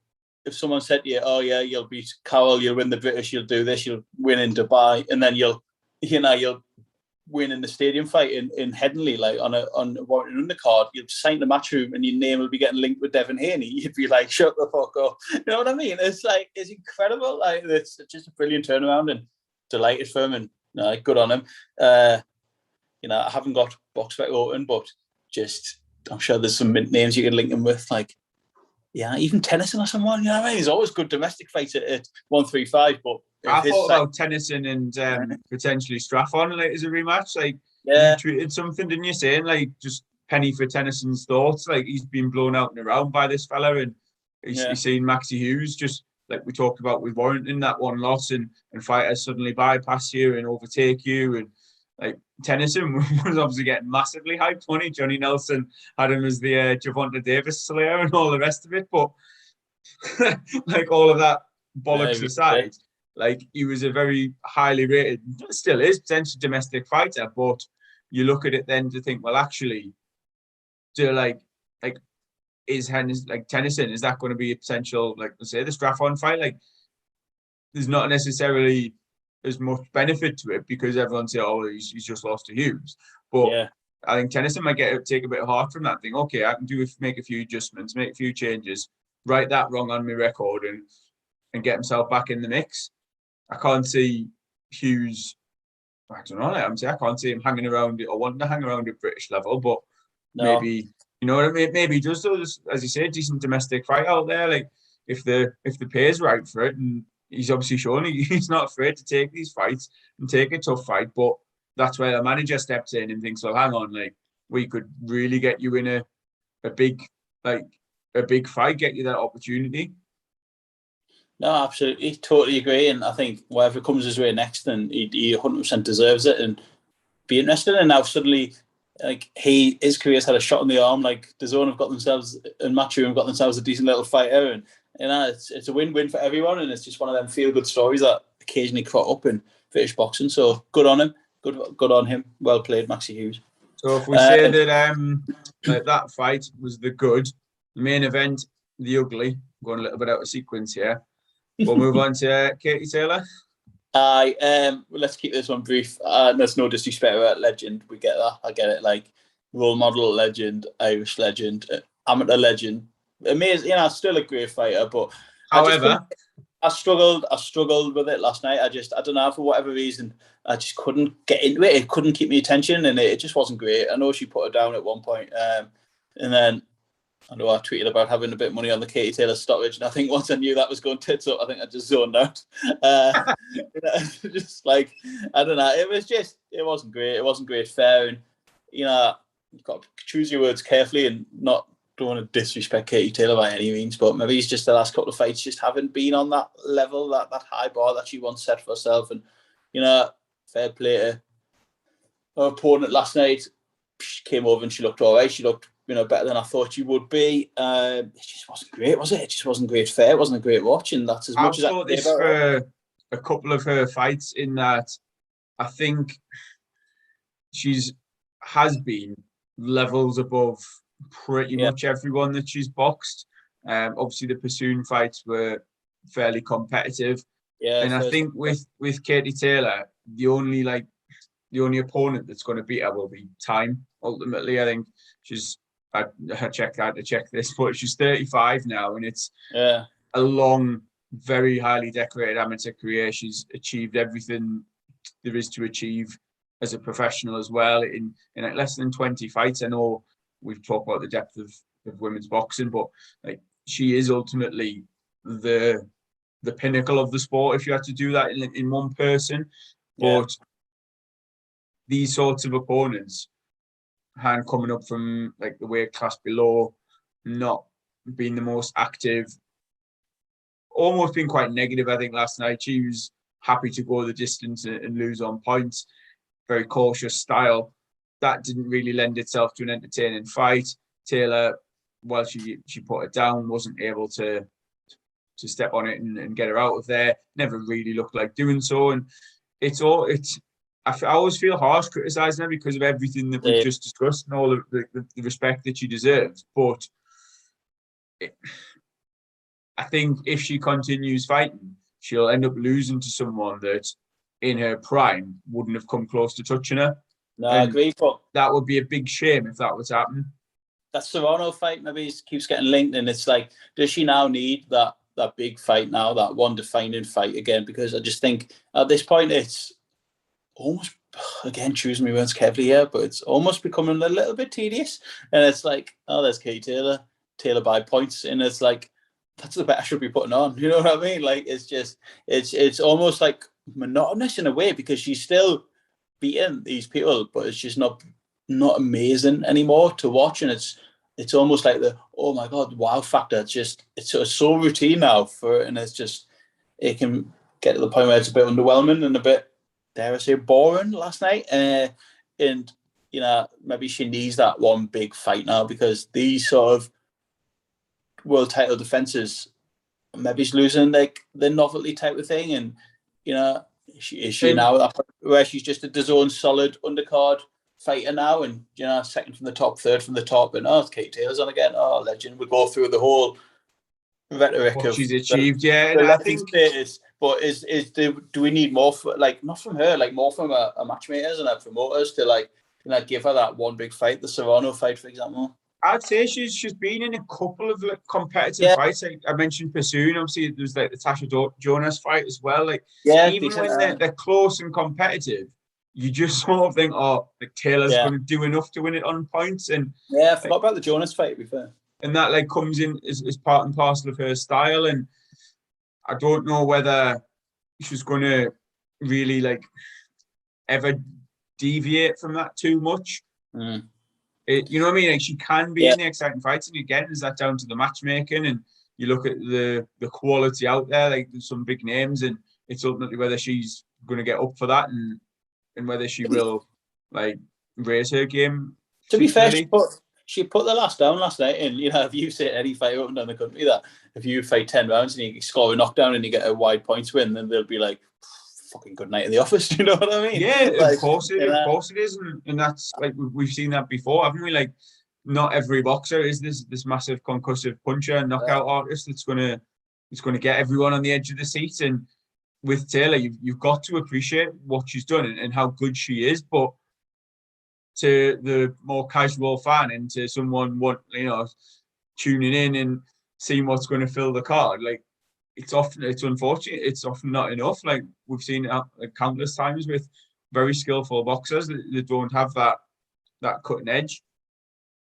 if someone said to you, oh yeah, you'll beat Carroll, you'll win the British, you'll do this, you'll win in Dubai, and then you'll win in the stadium fight in Headingley, like on a Warrington undercard, you'll sign the match room and your name will be getting linked with Devin Haney. You'd be like, shut the fuck up. You know what I mean? It's like, it's incredible. Like, it's just a brilliant turnaround, and delighted for him, and good on him. You know, I haven't got box back open, but just, I'm sure there's some mint names you can link him with, like, yeah, even Tennyson or someone, you know what I mean? He's always good domestic fights at 135, but I thought about Tennyson and potentially Straffon, like, as a rematch. Like, you tweeted something, didn't you, saying, like, just penny for Tennyson's thoughts. Like, he's been blown out and around by this fella, and he's seen Maxi Hughes, just like we talked about with Warrington, that one loss, and fighters suddenly bypass you and overtake you. And like, Tennyson was obviously getting massively hyped, wasn't he? Johnny Nelson had him as the Javonta Davis slayer and all the rest of it. But like, all of that bollocks aside, like, he was a very highly rated, still is, potentially domestic fighter. But you look at it then to think, well, actually, is Tennyson, is that going to be a potential, like, let's say, the Straffon fight? Like, there's not necessarily as much benefit to it, because everyone say, oh, he's just lost to Hughes. But I think Tennyson might take a bit of heart from that thing. Okay, I can make a few adjustments, make a few changes, right that wrong on my record, and get himself back in the mix. I can't see Hughes, I don't know, I can't see him hanging around it or wanting to hang around at British level, but maybe, you know what I mean? Maybe he does those, as you say, decent domestic fight out there. Like, if the pay is right for it, and he's obviously shown he's not afraid to take these fights and take a tough fight, but that's where the manager steps in and thinks, well, hang on, like, we could really get you in a big fight, get you that opportunity. No, absolutely, totally agree, and I think whatever comes his way next, then he 100% deserves it, and be interested. And now suddenly, like, his career's had a shot in the arm. Like, DAZN have got themselves, and Matchroom have got themselves a decent little fighter, and you know, it's a win-win for everyone, and it's just one of them feel-good stories that occasionally crop up in British boxing. So good on him, good on him. Well played, Maxi Hughes. So if we say that like, that fight was the good, the main event, the ugly, going a little bit out of sequence here. We'll move on to Katie Taylor. Let's keep this one brief. There's no disrespect about legend. We get that. I get it. Like, role model legend, Irish legend, amateur legend. Amazing. You know, still a great fighter, but however, I struggled with it last night. I don't know, for whatever reason, I just couldn't get into it. It couldn't keep my attention, and it just wasn't great. I know she put her down at one point, and then I know I tweeted about having a bit of money on the Katie Taylor stoppage, and I think once I knew that was going tits up, I think I just zoned out. You know, just like, I don't know, it wasn't great. It wasn't great fair, and you know, you've got to choose your words carefully and don't want to disrespect Katie Taylor by any means, but maybe it's just the last couple of fights just haven't been on that level, that high bar that she once set for herself. And you know, fair play to her opponent last night. She came over and she looked all right. She looked, you know, better than I thought she would be. It just wasn't great, was it? It just wasn't great fair. It wasn't a great watch, and that's as much as I thought this for a couple of her fights, in that I think has been levels above pretty much everyone that she's boxed. Obviously the Pursoon fights were fairly competitive. And I think with Katie Taylor, the only opponent that's going to beat her will be time. Ultimately, I think I had to check this, but she's 35 now, and it's a long, very highly decorated amateur career. She's achieved everything there is to achieve as a professional as well in like less than 20 fights. I know we've talked about the depth of women's boxing, but like, she is ultimately the pinnacle of the sport if you had to do that in one person. But these sorts of opponents, and coming up from like the weight class below, not being the most active, almost being quite negative. I think last night she was happy to go the distance and lose on points, very cautious style. That didn't really lend itself to an entertaining fight. Taylor, while she put it down, wasn't able to step on it and get her out of there. Never really looked like doing so. And I always feel harsh criticising her because of everything that we've just discussed and all the respect that she deserves. But I think if she continues fighting, she'll end up losing to someone that in her prime wouldn't have come close to touching her. No, I agree. But that would be a big shame if that was happening. That Serrano fight maybe keeps getting linked, and it's like, does she now need that big fight now, that one defining fight again? Because I just think at this point it's almost, again, choosing my words carefully here, but it's almost becoming a little bit tedious. And it's like, oh, there's Katie Taylor by points, and it's like, that's the bet I should be putting on. You know what I mean? Like, it's just, it's almost like monotonous in a way, because she's still beating these people, but it's just not amazing anymore to watch. And it's almost like the, oh my God, wow factor. It's so routine now for it. And it's just, it can get to the point where it's a bit underwhelming and a bit, dare I say, boring last night. And, you know, maybe she needs that one big fight now, because these sort of world title defenses, maybe she's losing like the novelty type of thing. And, you know, is she now at that point where she's just a DAZN solid undercard fighter now, and, you know, second from the top, third from the top, and it's Kate Taylor's on again, legend. We go through the whole rhetoric what of she's achieved, and I think status, but do we need more not from her, like more from a matchmakers and our promoters to, like, you know, give her that one big fight, the Serrano fight, for example? I'd say she's been in a couple of like competitive fights. Like I mentioned Pursuing, obviously there's like the Tasha Jonas fight as well. Like, even when they're close and competitive, you just sort of think, oh, like Taylor's going to do enough to win it on points. And I forgot about the Jonas fight, to be fair. And that like comes in as part and parcel of her style. And I don't know whether she's going to really like ever deviate from that too much. You know what I mean? Like, she can be in the exciting fights, and again, is that down to the matchmaking? And you look at the quality out there, like there's some big names, and it's ultimately whether she's going to get up for that and whether she will like raise her game. To be fair, she put the last down last night, and, you know, if you say any fight up and down the country that if you fight 10 rounds and you score a knockdown and you get a wide points win, then they'll be like, fucking good night in the office. Do you know what I mean? Yeah, like, of course it is, and that's like we've seen that before, haven't we? Like, not every boxer is this massive concussive puncher and knockout artist that's gonna get everyone on the edge of the seat. And with Taylor, you've got to appreciate what she's done and how good she is, but to the more casual fan and to someone tuning in and seeing what's going to fill the card, like, it's unfortunate. It's often not enough. Like, we've seen it countless times with very skillful boxers that don't have that cutting edge.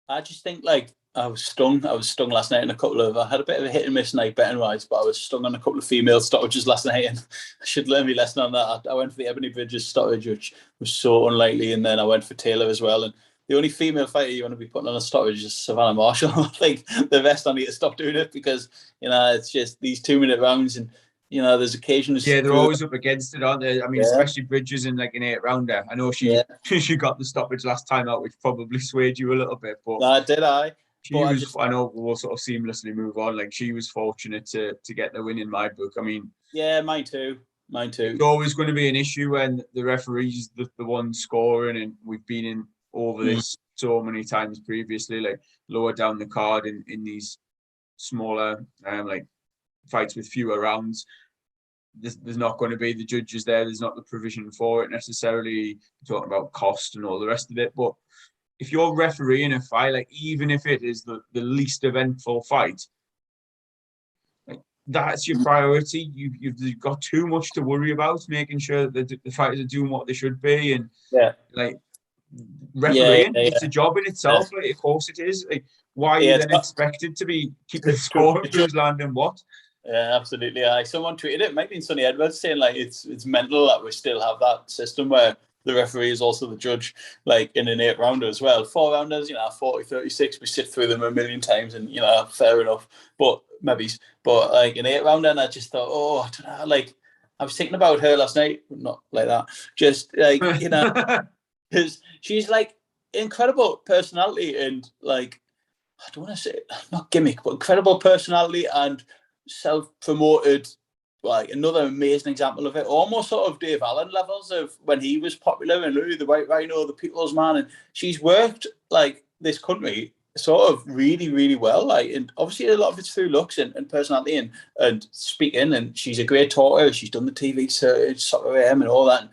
I just think, like, I was stung last night in I had a bit of a hit and miss night betting wise, but I was stung on a couple of female stoppages last night, and I should learn my lesson on that. I went for the Ebony Bridges stoppage, which was so unlikely, and then I went for Taylor as well. And the only female fighter you want to be putting on a stoppage is Savannah Marshall. I think the rest I need to stop doing it, because, you know, it's just these 2-minute rounds, and, you know, there's occasions. Yeah, they're always up against it, aren't they? I mean, especially Bridges in like an 8-rounder. I know she got the stoppage last time out, which probably swayed you a little bit, but I know we'll sort of seamlessly move on. Like, she was fortunate to get the win in my book. I mean, yeah, mine too. It's always going to be an issue when the referee's the one scoring, and we've been over this so many times previously, like lower down the card in these smaller like fights with fewer rounds. There's not going to be the judges there. There's not the provision for it necessarily. We're talking about cost and all the rest of it, but if you're refereeing a fight, like, even if it is the least eventful fight, like, that's your priority. You've got too much to worry about, making sure that the fighters are doing what they should be. And like, refereeing, it's a job in itself. Like, of course it is. Like, why are you then expected to be keeping score of who's landing what? Yeah, absolutely. Someone tweeted it, might be Sonny Edwards, saying, like, it's mental that we still have that system where the referee is also the judge, like in an 8-rounder as well. 4-rounders, 40, 36, we sit through them a million times, and fair enough. But maybe, like an 8-rounder, and I just thought, oh, I don't know, like I was thinking about her last night, not like that, just like because she's like incredible personality and like I don't want to say not gimmick, but incredible personality and self-promoted. Like another amazing example of it, almost sort of Dave Allen levels of when he was popular and Louis the White Rhino, the People's Man, and she's worked like this country sort of really, really well. Like, and obviously a lot of it's through looks and personality and speaking. And she's a great talker. She's done the TV search, Soccer AM, and all that. And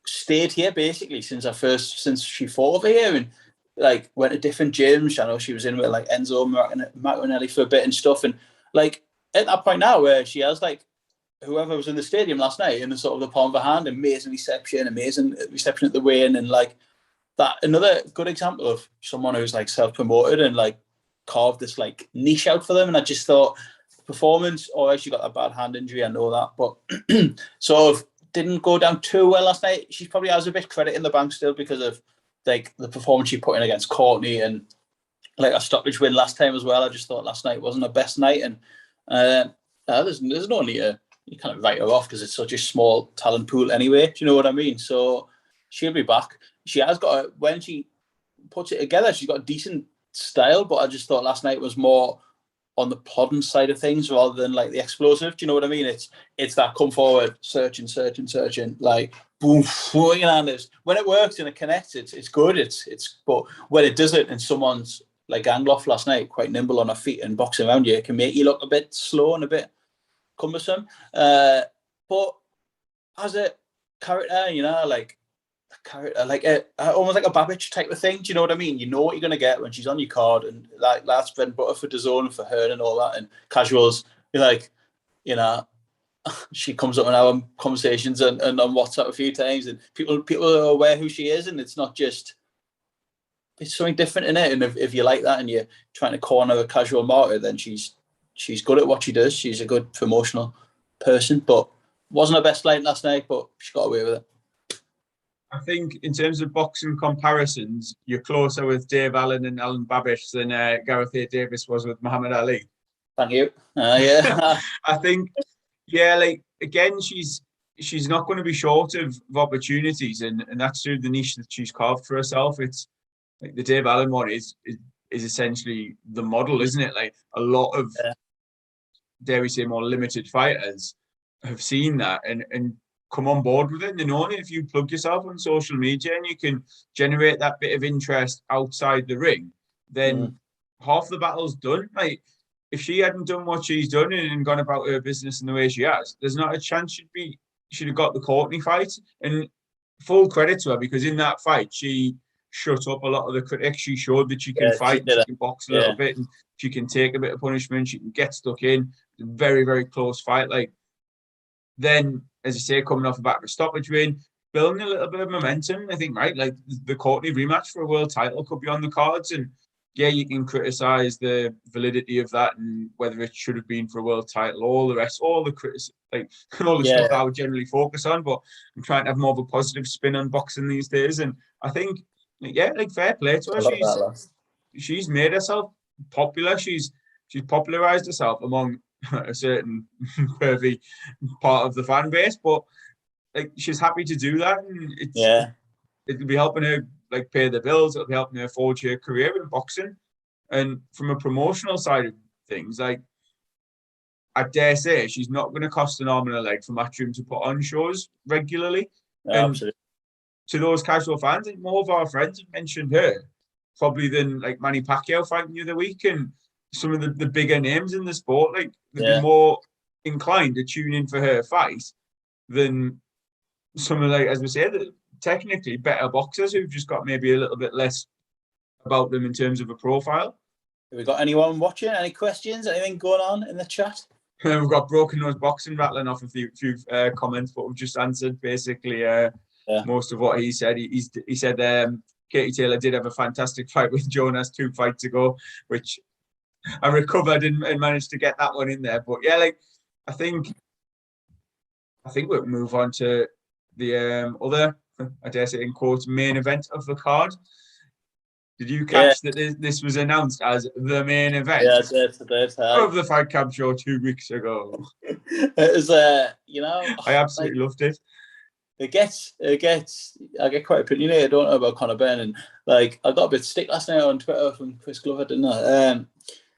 stayed here basically since she fought over here, and like went to different gyms. I know she was in with like Enzo Martinelli for a bit and stuff. And like at that point now where she has like whoever was in the stadium last night in the sort of the palm of her hand, amazing reception at the weigh-in, and like that, another good example of someone who's like self-promoted and like carved this like niche out for them. And I just thought performance, she got a bad hand injury, I know that, but sort of didn't go down too well last night. She probably has a bit of credit in the bank still because of like the performance she put in against Courtney and like a stoppage win last time as well. I just thought last night wasn't her best night, and there's no need to you kind of write her off because it's such a small talent pool anyway. Do you know what I mean? So she'll be back. She has got when she puts it together, she's got a decent style, but I just thought last night was more on the plodding side of things rather than like the explosive. Do you know what I mean? It's that come forward, searching, like boom, and when it works and it connects, it's good. But when it doesn't and someone's like Angloff last night, quite nimble on her feet and boxing around you, it can make you look a bit slow and a bit cumbersome. But as a character, like a character, like almost like a Babbage type of thing. Do you know what I mean? You know what you're gonna get when she's on your card, and like that's bread and butter for DAZN, for her, and all that. And casuals, you're like, she comes up in our conversations and on WhatsApp a few times, and people are aware who she is, and it's not just. It's something different in it, and if you like that and you're trying to corner a casual martyr, then she's good at what she does. She's a good promotional person, but wasn't her best night last night, but she got away with it. I think in terms of boxing comparisons, you're closer with Dave Allen and Alan Babish than Gareth A. Davis was with Muhammad Ali. Thank you. Yeah. I think, like, again, she's not going to be short of opportunities, and that's through the niche that she's carved for herself. It's like the Dave Allen one is essentially the model, isn't it? Like a lot of, dare we say, more limited fighters have seen that and come on board with it. And only if you plug yourself on social media and you can generate that bit of interest outside the ring, then half the battle's done. Like if she hadn't done what she's done and gone about her business in the way she has, there's not a chance she'd have got the Courtney fight. And full credit to her, because in that fight she shut up a lot of the critics. She showed that she can fight, she can box a little bit, and she can take a bit of punishment, she can get stuck in. Very, very close fight. Like then, as you say, coming off the back of a stoppage win, building a little bit of momentum, I think, right? Like the Courtney rematch for a world title could be on the cards, and you can criticize the validity of that and whether it should have been for a world title, all the rest, all the criticism, like all the stuff I would generally focus on, but I'm trying to have more of a positive spin on boxing these days. And I think, like fair play to her. She's made herself popular. She's popularized herself among a certain pervy part of the fan base, but like she's happy to do that, and it'll be helping her like pay the bills. It'll be helping her forge her career in boxing. And from a promotional side of things, like I dare say she's not going to cost an arm and a leg for Matchroom to put on shows regularly. Absolutely. To those casual fans, I think more of our friends have mentioned her probably than like Manny Pacquiao fighting the other week, and some of the bigger names in the sport. Like they'd be more inclined to tune in for her fight than some of, like, as we say, the technically better boxers who've just got maybe a little bit less about them in terms of a profile. Have we got anyone watching? Any questions? Anything going on in the chat? We've got Broken Nose Boxing rattling off a few comments, but we've just answered basically most of what he said. He said Katie Taylor did have a fantastic fight with Jonas 2 fights ago, which I recovered and managed to get that one in there. But like I think we'll move on to the other I dare say in quotes, main event of the card. Did you catch that this was announced as the main event? Yeah, I did. Of the Fight Camp show 2 weeks ago. It was, you know, I absolutely loved it. I get quite opinionated, I don't know, about Conor Benn, and like I got a bit stick last night on Twitter from Chris Glover, didn't I? And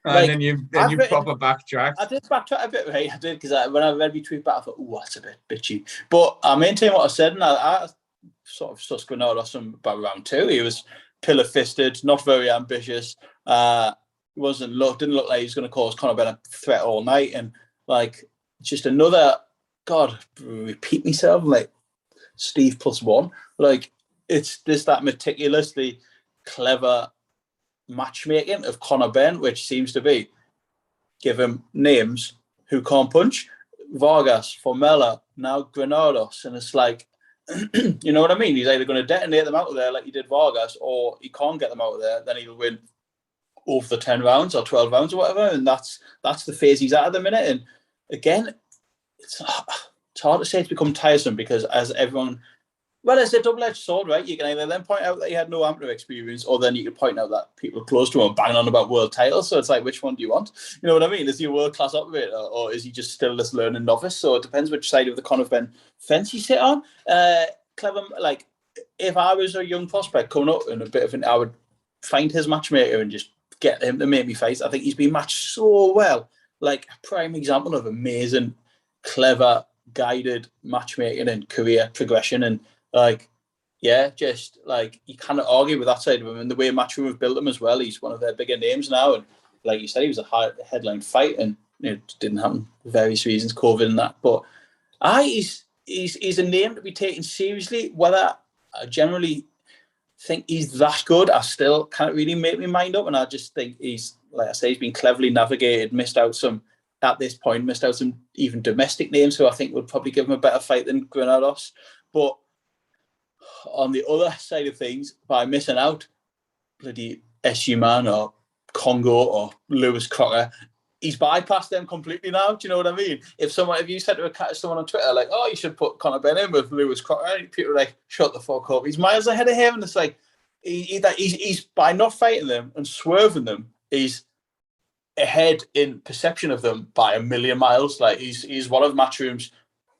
then you proper backtracked. I did backtrack a bit, right? I did, because when I read my tweet back, I thought, oh, that's a bit bitchy. But I maintain what I said, and I sort of sussed Granados from about round 2. He was pillar-fisted, not very ambitious. Didn't look like he was going to cause Conor Benn a threat all night, and like just another, God, repeat myself, like Steve +1. Like it's just that meticulously clever matchmaking of Conor Benn, which seems to be give him names who can't punch. Vargas, Formella, now Granados, and it's like, you know what I mean? He's either going to detonate them out of there like he did Vargas, or he can't get them out of there, then he'll win over the 10 rounds or 12 rounds or whatever, and that's the phase he's at the minute. And again, it's hard to say it's become tiresome, because as everyone, well, it's a double-edged sword, right? You can either then point out that he had no amateur experience, or then you can point out that people close to him are banging on about world titles. So it's like, which one do you want? You know what I mean? Is he a world-class operator, or is he just still this learning novice? So it depends which side of the Conor Benn fence you sit on. Clever, like, if I was a young prospect coming up and I would find his matchmaker and just get him to make me fight. I think he's been matched so well. Like, a prime example of amazing, clever, guided matchmaking and career progression. And like, yeah, just like you cannot argue with that side of him. And the way Matchroom have built him as well, he's one of their bigger names now. And like you said, he was a high headline fight, and it didn't happen for various reasons, COVID and that. But he's a name to be taken seriously. Whether I generally think he's that good, I still can't really make my mind up. And I just think he's, like I say, he's been cleverly navigated, missed out some even domestic names who I think would probably give him a better fight than Granados. But on the other side of things, by missing out bloody SU Man or Congo or Lewis Crocker, he's bypassed them completely now. Do you know what I mean? If you said to someone on Twitter, like, oh, you should put Conor Benn in with Lewis Crocker, people are like, shut the fuck up. He's miles ahead of him. And it's like, he's by not fighting them and swerving them, he's ahead in perception of them by a million miles. Like, he's one of Matchroom's,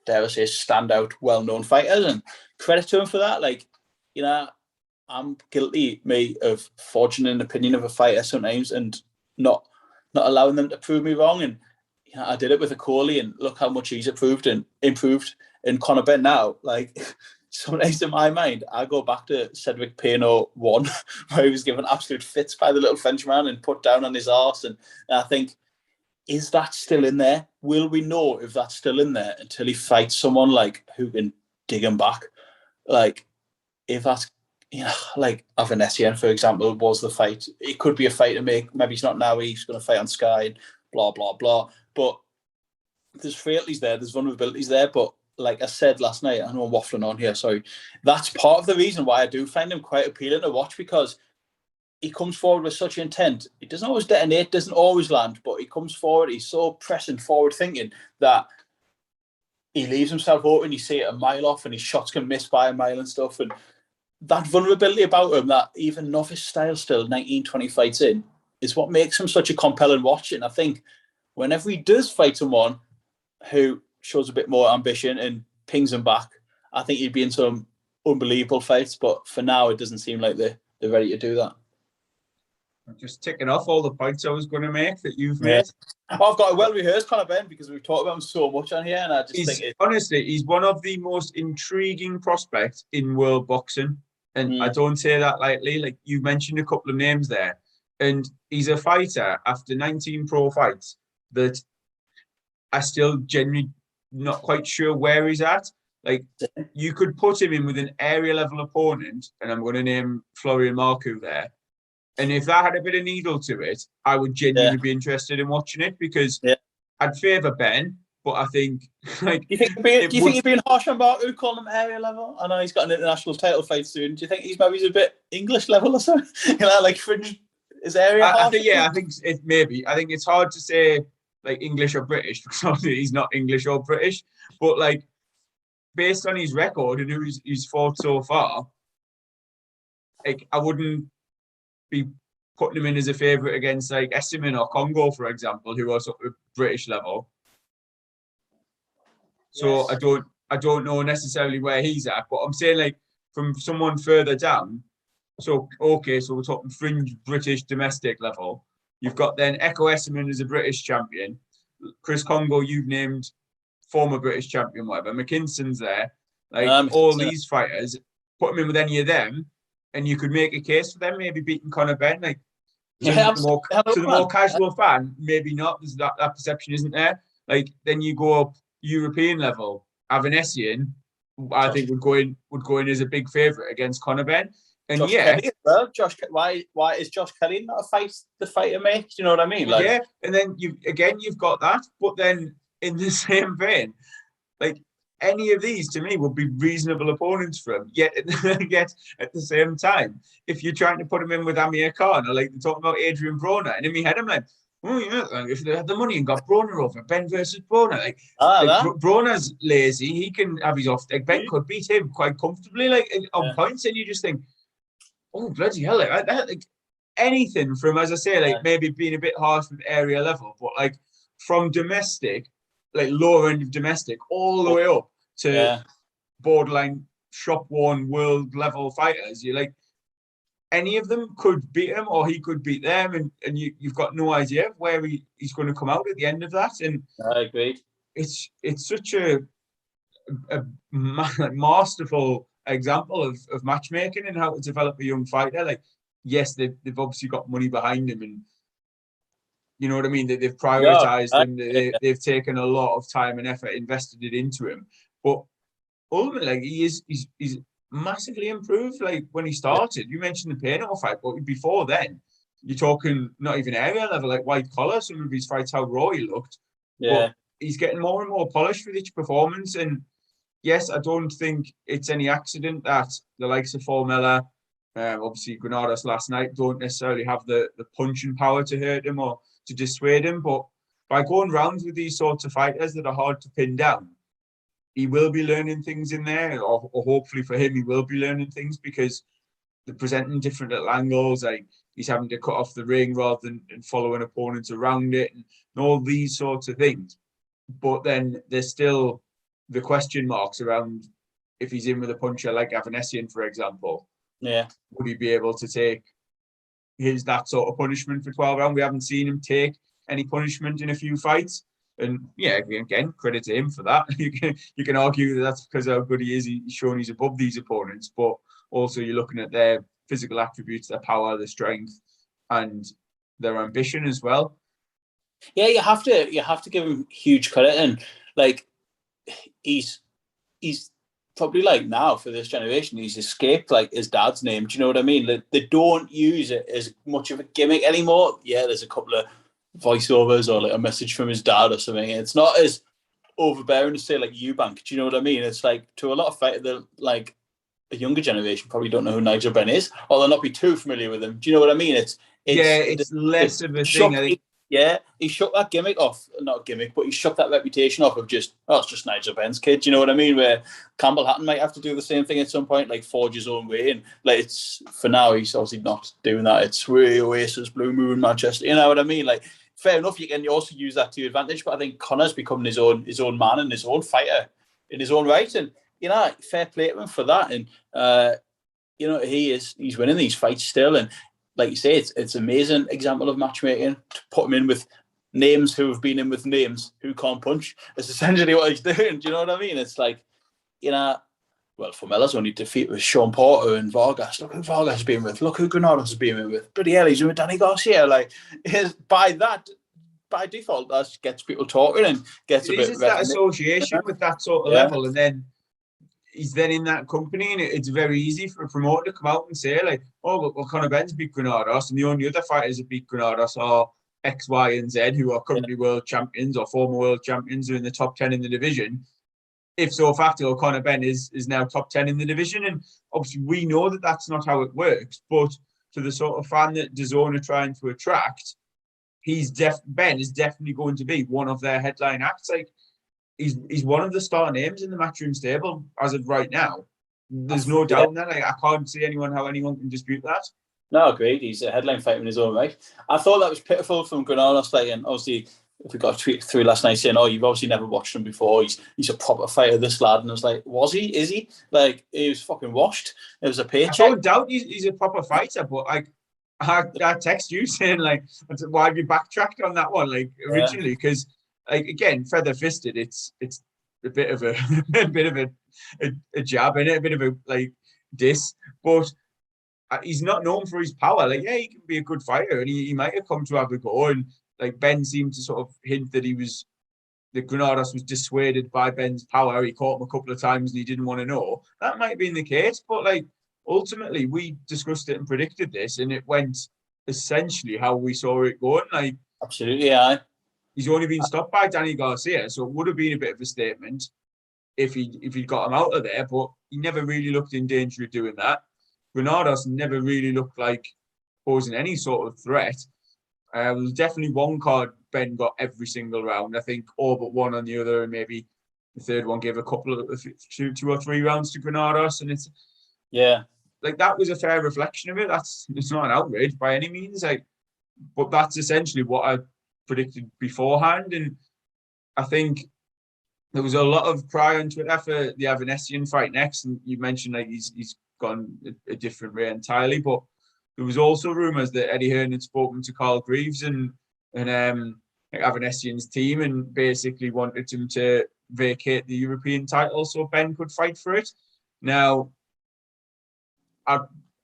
dare I say, standout, well-known fighters, and credit to him for that. Like, you know, I'm guilty, of forging an opinion of a fighter sometimes and not allowing them to prove me wrong. And you know, I did it with a Coley, and look how much he's improved. And Conor Benn now, like, sometimes in my mind, I go back to Cedric Payno 1, where he was given absolute fits by the little Frenchman and put down on his arse. And I think, is that still in there? Will we know if that's still in there until he fights someone like who can dig him back? Like, if that's, you know, like Avanesian, for example, was the fight. It could be a fight to make. Maybe he's not now. He's going to fight on Sky and blah, blah, blah. But there's frailties there. There's vulnerabilities there. But like I said last night, I know I'm waffling on here, sorry. That's part of the reason why I do find him quite appealing to watch, because he comes forward with such intent. He doesn't always detonate, doesn't always land, but he comes forward. He's so pressing, forward thinking that he leaves himself open. You see it a mile off, and his shots can miss by a mile and stuff. And that vulnerability about him, that even novice style still 19, 20 fights in, is what makes him such a compelling watch. And I think whenever he does fight someone who shows a bit more ambition and pings him back, I think he'd be in some unbelievable fights. But for now, it doesn't seem like they're ready to do that. I'm just ticking off all the points I was going to make that you've made. I've got a well-rehearsed Conor Benn, because we've talked about him so much on here, and I just think honestly, he's one of the most intriguing prospects in world boxing. And I don't say that lightly. Like, you mentioned a couple of names there. And he's a fighter after 19 pro fights that I still genuinely not quite sure where he's at. Like, you could put him in with an area level opponent, and I'm going to name Florian Marcoux there. And if that had a bit of needle to it, I would genuinely be interested in watching it, because I'd favour Ben, but I think, like, do you think you're being harsh on Marcoux calling him area level? I know he's got an international title fight soon. Do you think he's maybe a bit English level or something? You know, like fringe his area? I think it maybe. I think it's hard to say like English or British, because obviously he's not English or British. But like, based on his record and who he's fought so far, like I wouldn't be putting him in as a favourite against like Essiman or Congo, for example, who are sort of British level. So Yes. I don't know necessarily where he's at, but I'm saying like from someone further down. So okay, so we're talking fringe British domestic level. You've got then Echo Essiman as a British champion. Chris Congo, you've named former British champion, whatever. McKinson's there. Like all these fighters, put them in with any of them, and you could make a case for them maybe beating Conor Benn. Like to the more casual fan, maybe not. There's that perception isn't there. Like then you go up European level. Avanesian, I think would go in as a big favourite against Conor Benn. And Josh Kelly as well. Why is Josh Kelly not the fighter make? Do you know what I mean? Like, yeah, and then you've got that, but then in the same vein, like any of these to me would be reasonable opponents for him. Yet at the same time, if you're trying to put him in with Amir Khan or like they're talking about Adrian Broner, and in my head I'm like, oh yeah, like, if they had the money and got Broner over Benn versus Broner, Broner's lazy, he can have his off. Like Benn could beat him quite comfortably, like on points, and you just think, oh bloody hell, like anything from, as I say, like maybe being a bit harsh with area level, but like from domestic, like lower end of domestic, all the way up to borderline shop worn world level fighters. You're like, any of them could beat him, or he could beat them, and you've got no idea where he's going to come out at the end of that. And I agree. It's such a masterful example of matchmaking and how to develop a young fighter. Like, yes, they've obviously got money behind him, and you know what I mean. They've prioritized him. They've taken a lot of time and effort, invested it into him. But ultimately, like he's massively improved. Like when he started, you mentioned the Payne fight, but before then, you're talking not even area level, like white collar. Some of his fights, how raw he looked. Yeah, but he's getting more and more polished with each performance. And yes, I don't think it's any accident that the likes of Formella, obviously Granados last night, don't necessarily have the punching power to hurt him or to dissuade him. But by going rounds with these sorts of fighters that are hard to pin down, he will be learning things in there, or hopefully for him, he will be learning things because they're presenting different little angles. Like he's having to cut off the ring rather than following opponents around it, and all these sorts of things. But then there's still the question marks around if he's in with a puncher like Avanesian, for example. Yeah. Would he be able to take that sort of punishment for 12 rounds? We haven't seen him take any punishment in a few fights. And yeah, again, credit to him for that. You can argue that that's because how good he is. He's shown he's above these opponents, but also you're looking at their physical attributes, their power, their strength, and their ambition as well. Yeah, you have to give him huge credit, and like he's probably like now for this generation, he's escaped like his dad's name. Do you know what I mean? Like, they don't use it as much of a gimmick anymore. Yeah, there's a couple of voiceovers or like a message from his dad or something. It's not as overbearing to say like Eubank. Do you know what I mean? It's like to a lot of fighters that like a younger generation probably don't know who Nigel Benn is, or they'll not be too familiar with him. Do you know what I mean? It's less of a thing. I think. Yeah, he shook that gimmick off. Not a gimmick, but he shook that reputation off of just, it's just Nigel Benn's kid. Do you know what I mean? Where Campbell Hatton might have to do the same thing at some point, like forge his own way. And like it's for now, he's obviously not doing that. It's really Oasis, Blue Moon, Manchester. You know what I mean? Like fair enough, you can also use that to your advantage. But I think Connor's becoming his own man and his own fighter in his own right. And you know, fair play to him for that. And you know, he's winning these fights still. And like you say, it's an amazing example of matchmaking to put him in with names who have been in with names who can't punch. It's essentially what he's doing. Do you know what I mean? It's like, you know, well, Formella's only defeat was Sean Porter and Vargas. Look who Vargas has been with. Look who Granados has been with. Bloody hell, he's with Danny Garcia. Like, by default, that gets people talking and gets a bit. It's that association with that sort of level, and then he's then in that company, and it's very easy for a promoter to come out and say like, oh, well Conor Benn's beat Granados, and the only other fighters that beat Granados are X, Y, and Z, who are currently world champions or former world champions, who are in the top 10 in the division. If so facto, Conor Benn is now top 10 in the division, and obviously we know that that's not how it works. But to the sort of fan that DAZN are trying to attract, Benn is definitely going to be one of their headline acts. Like he's one of the star names in the Matchroom stable as of right now. There's no doubt in that. Like, I can't see how anyone can dispute that. No, agreed. He's a headline fighter in his own right. I thought that was pitiful from Granados. Like, and obviously, if we got a tweet through last night saying, "Oh, you've obviously never watched him before. He's a proper fighter, this lad." And I was like, "Was he? Is he?" Like, he was fucking washed. It was a paycheck. I don't doubt he's a proper fighter, but like, I text you saying like, why have you backtracked on that one? Like originally, because like again, feather fisted. It's a bit of a a jab in it, a bit of a like diss, but he's not known for his power. Like, yeah, he can be a good fighter, and he might have come to have a go. And like Ben seemed to sort of hint that Granados was dissuaded by Ben's power. He caught him a couple of times and he didn't want to know. That might have been the case, but like ultimately we discussed it and predicted this, and it went essentially how we saw it going. Like, absolutely, yeah. He's only been stopped by Danny Garcia, so it would have been a bit of a statement if he got him out of there, but he never really looked in danger of doing that. Granados never really looked like posing any sort of threat. There was definitely one card Ben got every single round. I think all but one on the other, and maybe the third one gave a couple of two or three rounds to Granados, and it's like that was a fair reflection of it. It's not an outrage by any means, like, but that's essentially what I predicted beforehand. And I think there was a lot of cry on Twitter for the Avanesian fight next, and you mentioned like he's gone a different way entirely, but there was also rumours that Eddie Hearn had spoken to Carl Greaves and Avanesian's team and basically wanted him to vacate the European title so Ben could fight for it. Now,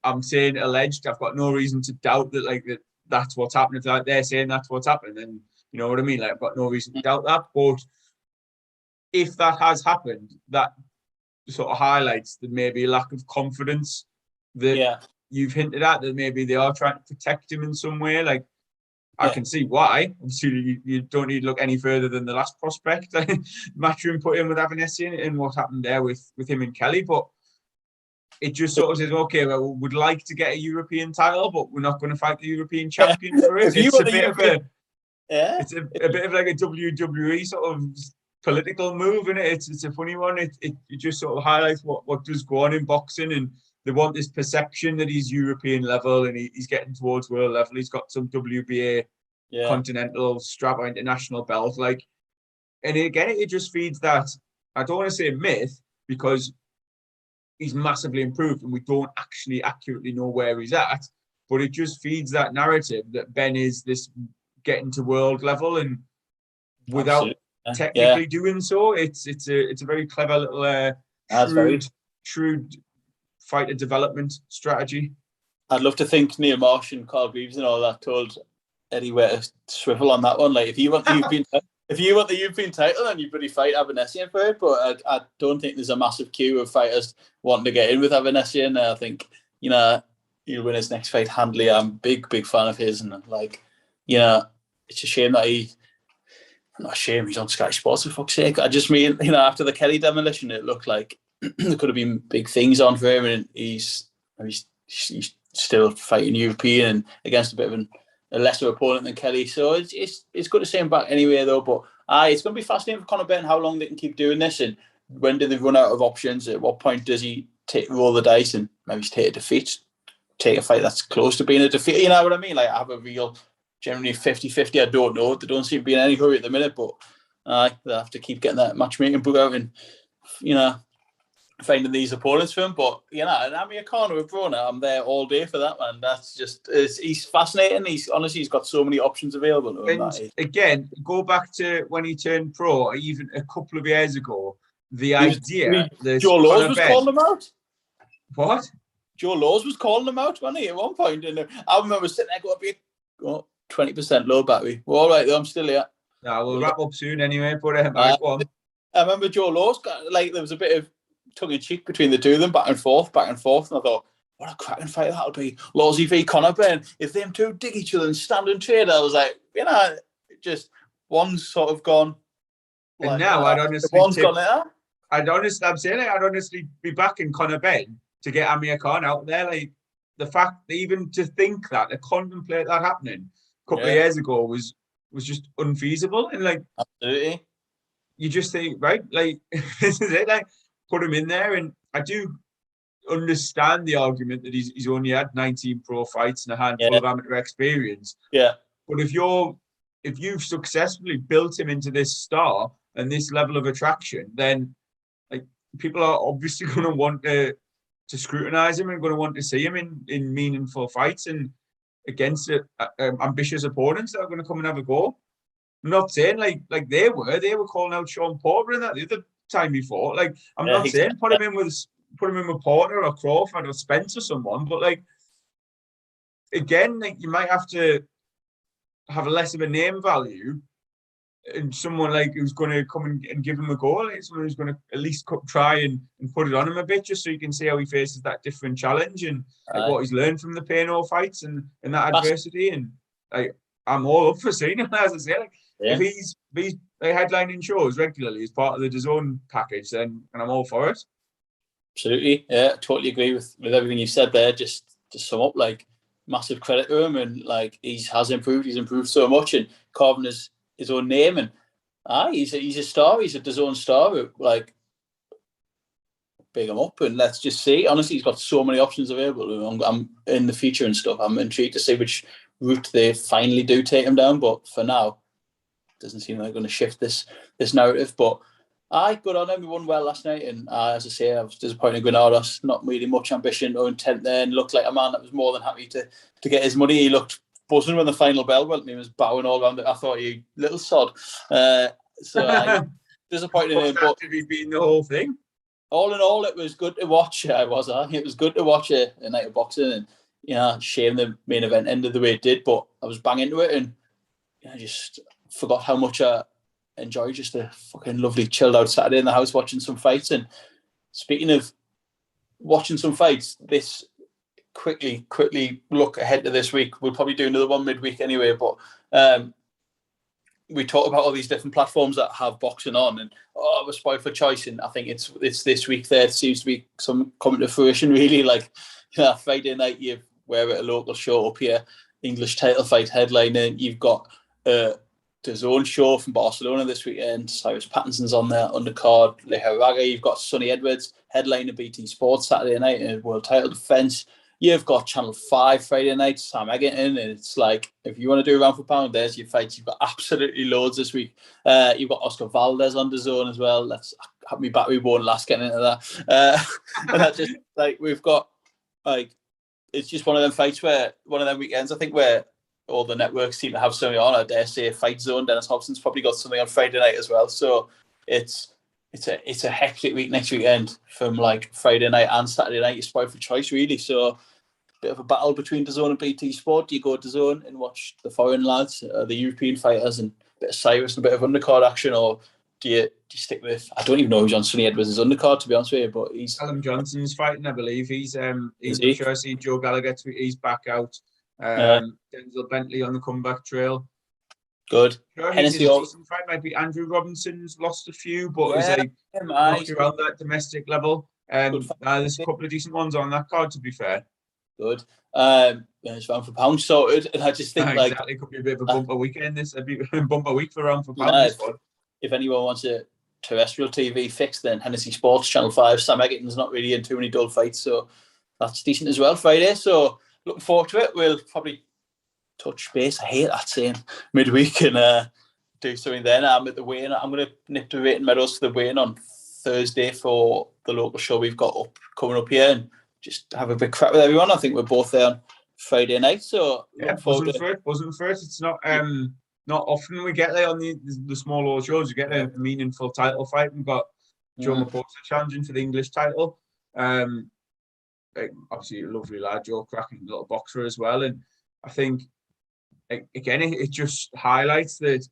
I'm saying alleged. I've got no reason to doubt that that's what's happening. If they're saying that's what's happening, then you know what I mean. Like, I've got no reason to doubt that. But if that has happened, that sort of highlights the maybe lack of confidence that you've hinted at, that maybe they are trying to protect him in some way. Like, I can see why. Obviously, you don't need to look any further than the last prospect Matchroom put in with Avanesian and what happened there with him and Kelly. But it just sort of says, okay, well, we'd like to get a European title, but we're not going to fight the European champion for it. It's a bit of like a WWE sort of political move, and it's a funny one. It just sort of highlights what does go on in boxing, and they want this perception that he's European level and he's getting towards world level. He's got some WBA continental strap or international belt, like, and again, it just feeds that. I don't want to say myth because he's massively improved and we don't actually accurately know where he's at, but it just feeds that narrative that Ben is this getting to world level, and without technically doing so, it's a very clever little shrewd fighter development strategy. I'd love to think Neil Marsh and Carl Greaves and all that told Eddie where to swivel on that one. Like, if you want the European title, then you bloody fight Avanesian for it. But I don't think there's a massive queue of fighters wanting to get in with Avanesian. I think, you know, he'll win his next fight handily. I'm a big fan of his, and like, you know, it's a shame that not a shame he's on Sky Sports, for fuck's sake. I just mean, you know, after the Kelly demolition, it looked like there could have been big things on for him, and he's still fighting European and against a bit of a lesser opponent than Kelly. So it's good to see him back anyway, though. But it's going to be fascinating for Conor Benn how long they can keep doing this, and when do they run out of options? At what point does he roll the dice and maybe take a defeat, take a fight that's close to being a defeat? You know what I mean? Like, have a real, generally 50-50. I don't know. They don't seem to be in any hurry at the minute, but they'll have to keep getting that matchmaking book out and, you know, finding these opponents for him. But, you know, and Amir Khan with Brona, I'm there all day for that, man. That's just, he's fascinating. He's got so many options available to him. And again, go back to when he turned pro, even a couple of years ago, the idea that Joe Laws was calling him out. What? Joe Laws was calling him out, wasn't he, at one point? And I remember sitting there going, 20% low battery. We're all right, though. I'm still here. Yeah, we'll wrap up soon anyway. But go on. I remember Joe Laws, like, there was a bit of tongue-in-cheek between the two of them, back and forth. And I thought, what a cracking fight that'll be. Lawsy v Conor Benn. If them two dig each other and stand and trade, I was like, you know, just one's sort of gone. And like, now I'd honestly... I'm saying I'd honestly be backing Conor Benn to get Amir Khan out there. Like, the fact that even to think that, to contemplate that happening a couple of years ago was just unfeasible. And like, absolutely. you just think, right, like this is it. Like, put him in there, and I do understand the argument that he's only had 19 pro fights and a handful of amateur experience. Yeah. But if you've successfully built him into this star and this level of attraction, then like people are obviously going to want to scrutinize him and going to want to see him in meaningful fights and against ambitious opponents that are going to come and have a go. I'm not saying like they were calling out Sean Porter in that the other time before. Like I'm not saying put him in with Porter or Crawford or Spence or someone, but like again, like you might have to have less of a name value and someone like who's going to come and give him a go, like someone who's going to at least try and put it on him a bit, just so you can see how he faces that different challenge and like what he's learned from the Payno fights and that adversity. And like I'm all up for seeing him, as I say. Like if he's headlining shows regularly as part of the DAZN package, then and I'm all for it. Absolutely, yeah, I totally agree with everything you said there. Just to sum up, like massive credit to him, and like he's improved so much and carving his own name, and he's a star. He's a DAZN star. Like, big him up, and let's just see. Honestly, he's got so many options available. I'm in the future and stuff. I'm intrigued to see which route they finally do take him down. But for now, it doesn't seem like they're going to shift this narrative. But good on him. We won well last night, and as I say, I was disappointed in Granados. Not really much ambition or intent there, and looked like a man that was more than happy to get his money. He looked buzzing when the final bell went, and he was bowing all around it. I thought, you little sod. So I disappointed in him. But he beating the whole thing. All in all, it was good to watch. It was good to watch a night of boxing, and shame the main event ended the way it did. But I was bang into it, and I just forgot how much I enjoyed just a fucking lovely chilled out Saturday in the house watching some fights. And speaking of watching some fights, this quickly look ahead to this week. We'll probably do another one midweek anyway, but we talk about all these different platforms that have boxing on, and we're spoiled for choice, and I think it's this week there seems to be some coming to fruition really. Like Friday night we're at a local show up here, English title fight headlining. You've got the DAZN show from Barcelona this weekend. Cyrus Pattinson's on there, undercard. Leharaga. You've got Sonny Edwards headlining BT Sports Saturday night in a world title defence. You've got Channel 5 Friday night, Sam Egerton, and it's like, if you want to do round for pound, there's your fights. You've got absolutely loads this week. You've got Oscar Valdez on DAZN as well. Let's have me battery won't last getting into that. And that's just like, we've got like, it's just one of them fights where, one of them weekends, I think, where all the networks seem to have something on. I dare say Fight Zone, Dennis Hobson's probably got something on Friday night as well. So it's a hectic week next weekend from like Friday night and Saturday night. You're spoiled for choice, really. So bit of a battle between DAZN and BT Sport. Do you go DAZN and watch the foreign lads, the European fighters, and a bit of Cyrus and a bit of undercard action, or do you stick with? I don't even know who's on Sonny Edwards' undercard, to be honest with you, but he's Callum Johnson's fighting, I believe. He's sure I see Joe Gallagher tweet he's back out. Denzel Bentley on the comeback trail. Good. Sure, Hennessy decent fight. Might be Andrew Robinson's lost a few, but is knocked around that domestic level. There's a couple of decent ones on that card, to be fair. Good. It's round for pound sorted, and I just think exactly, it could be a bit of a bumper weekend. This would be a bumper week for round for pound. If anyone wants a terrestrial TV fix, then Hennessy Sports Channel 5. Sam Egerton's not really in too many dull fights, so that's decent as well. Friday, so looking forward to it. We'll probably touch base. I hate that saying midweek, and do something then. I'm at the weigh-in. I'm going to nip to Rating Meadows for the weigh-in on Thursday for the local show we've got coming up here, and just have a big crack with everyone. I think we're both there on Friday night, so buzzing for it. It's not often we get there on the small old shows. You get a meaningful title fight. We've got Joe Maposa challenging for the English title. Obviously a lovely lad, Joe, cracking little boxer as well. And I think again it just highlights that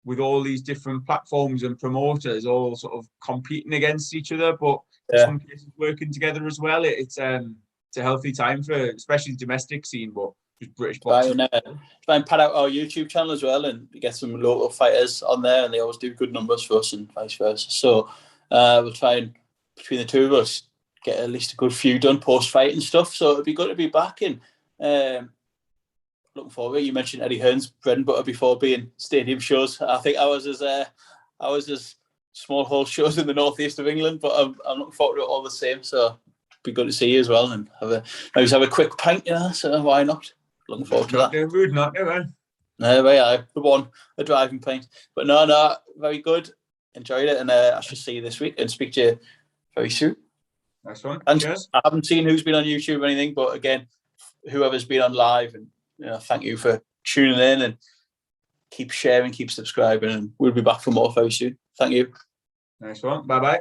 with all these different platforms and promoters all sort of competing against each other, but in some cases working together as well. It's a healthy time for especially the domestic scene, but just British boxing. Try and pad out our YouTube channel as well, and get some local fighters on there, and they always do good numbers for us and vice versa. So we'll try and, between the two of us, get at least a good few done post-fight and stuff. So it'd be good to be back, and looking forward. You mentioned Eddie Hearn's bread and butter before being stadium shows. I think I was as small hall shows in the northeast of England, but I'm looking forward to it all the same. So it'd be good to see you as well, and maybe have a quick pint, so why not? Looking forward to that. Rude not to, man. No, a driving pint. But no, very good. Enjoyed it, and I shall see you this week and speak to you very soon. Nice one. And cheers. I haven't seen who's been on YouTube or anything, but again, whoever's been on live, and thank you for tuning in, and keep sharing, keep subscribing, and we'll be back for more very soon. Thank you. Nice one. Bye-bye.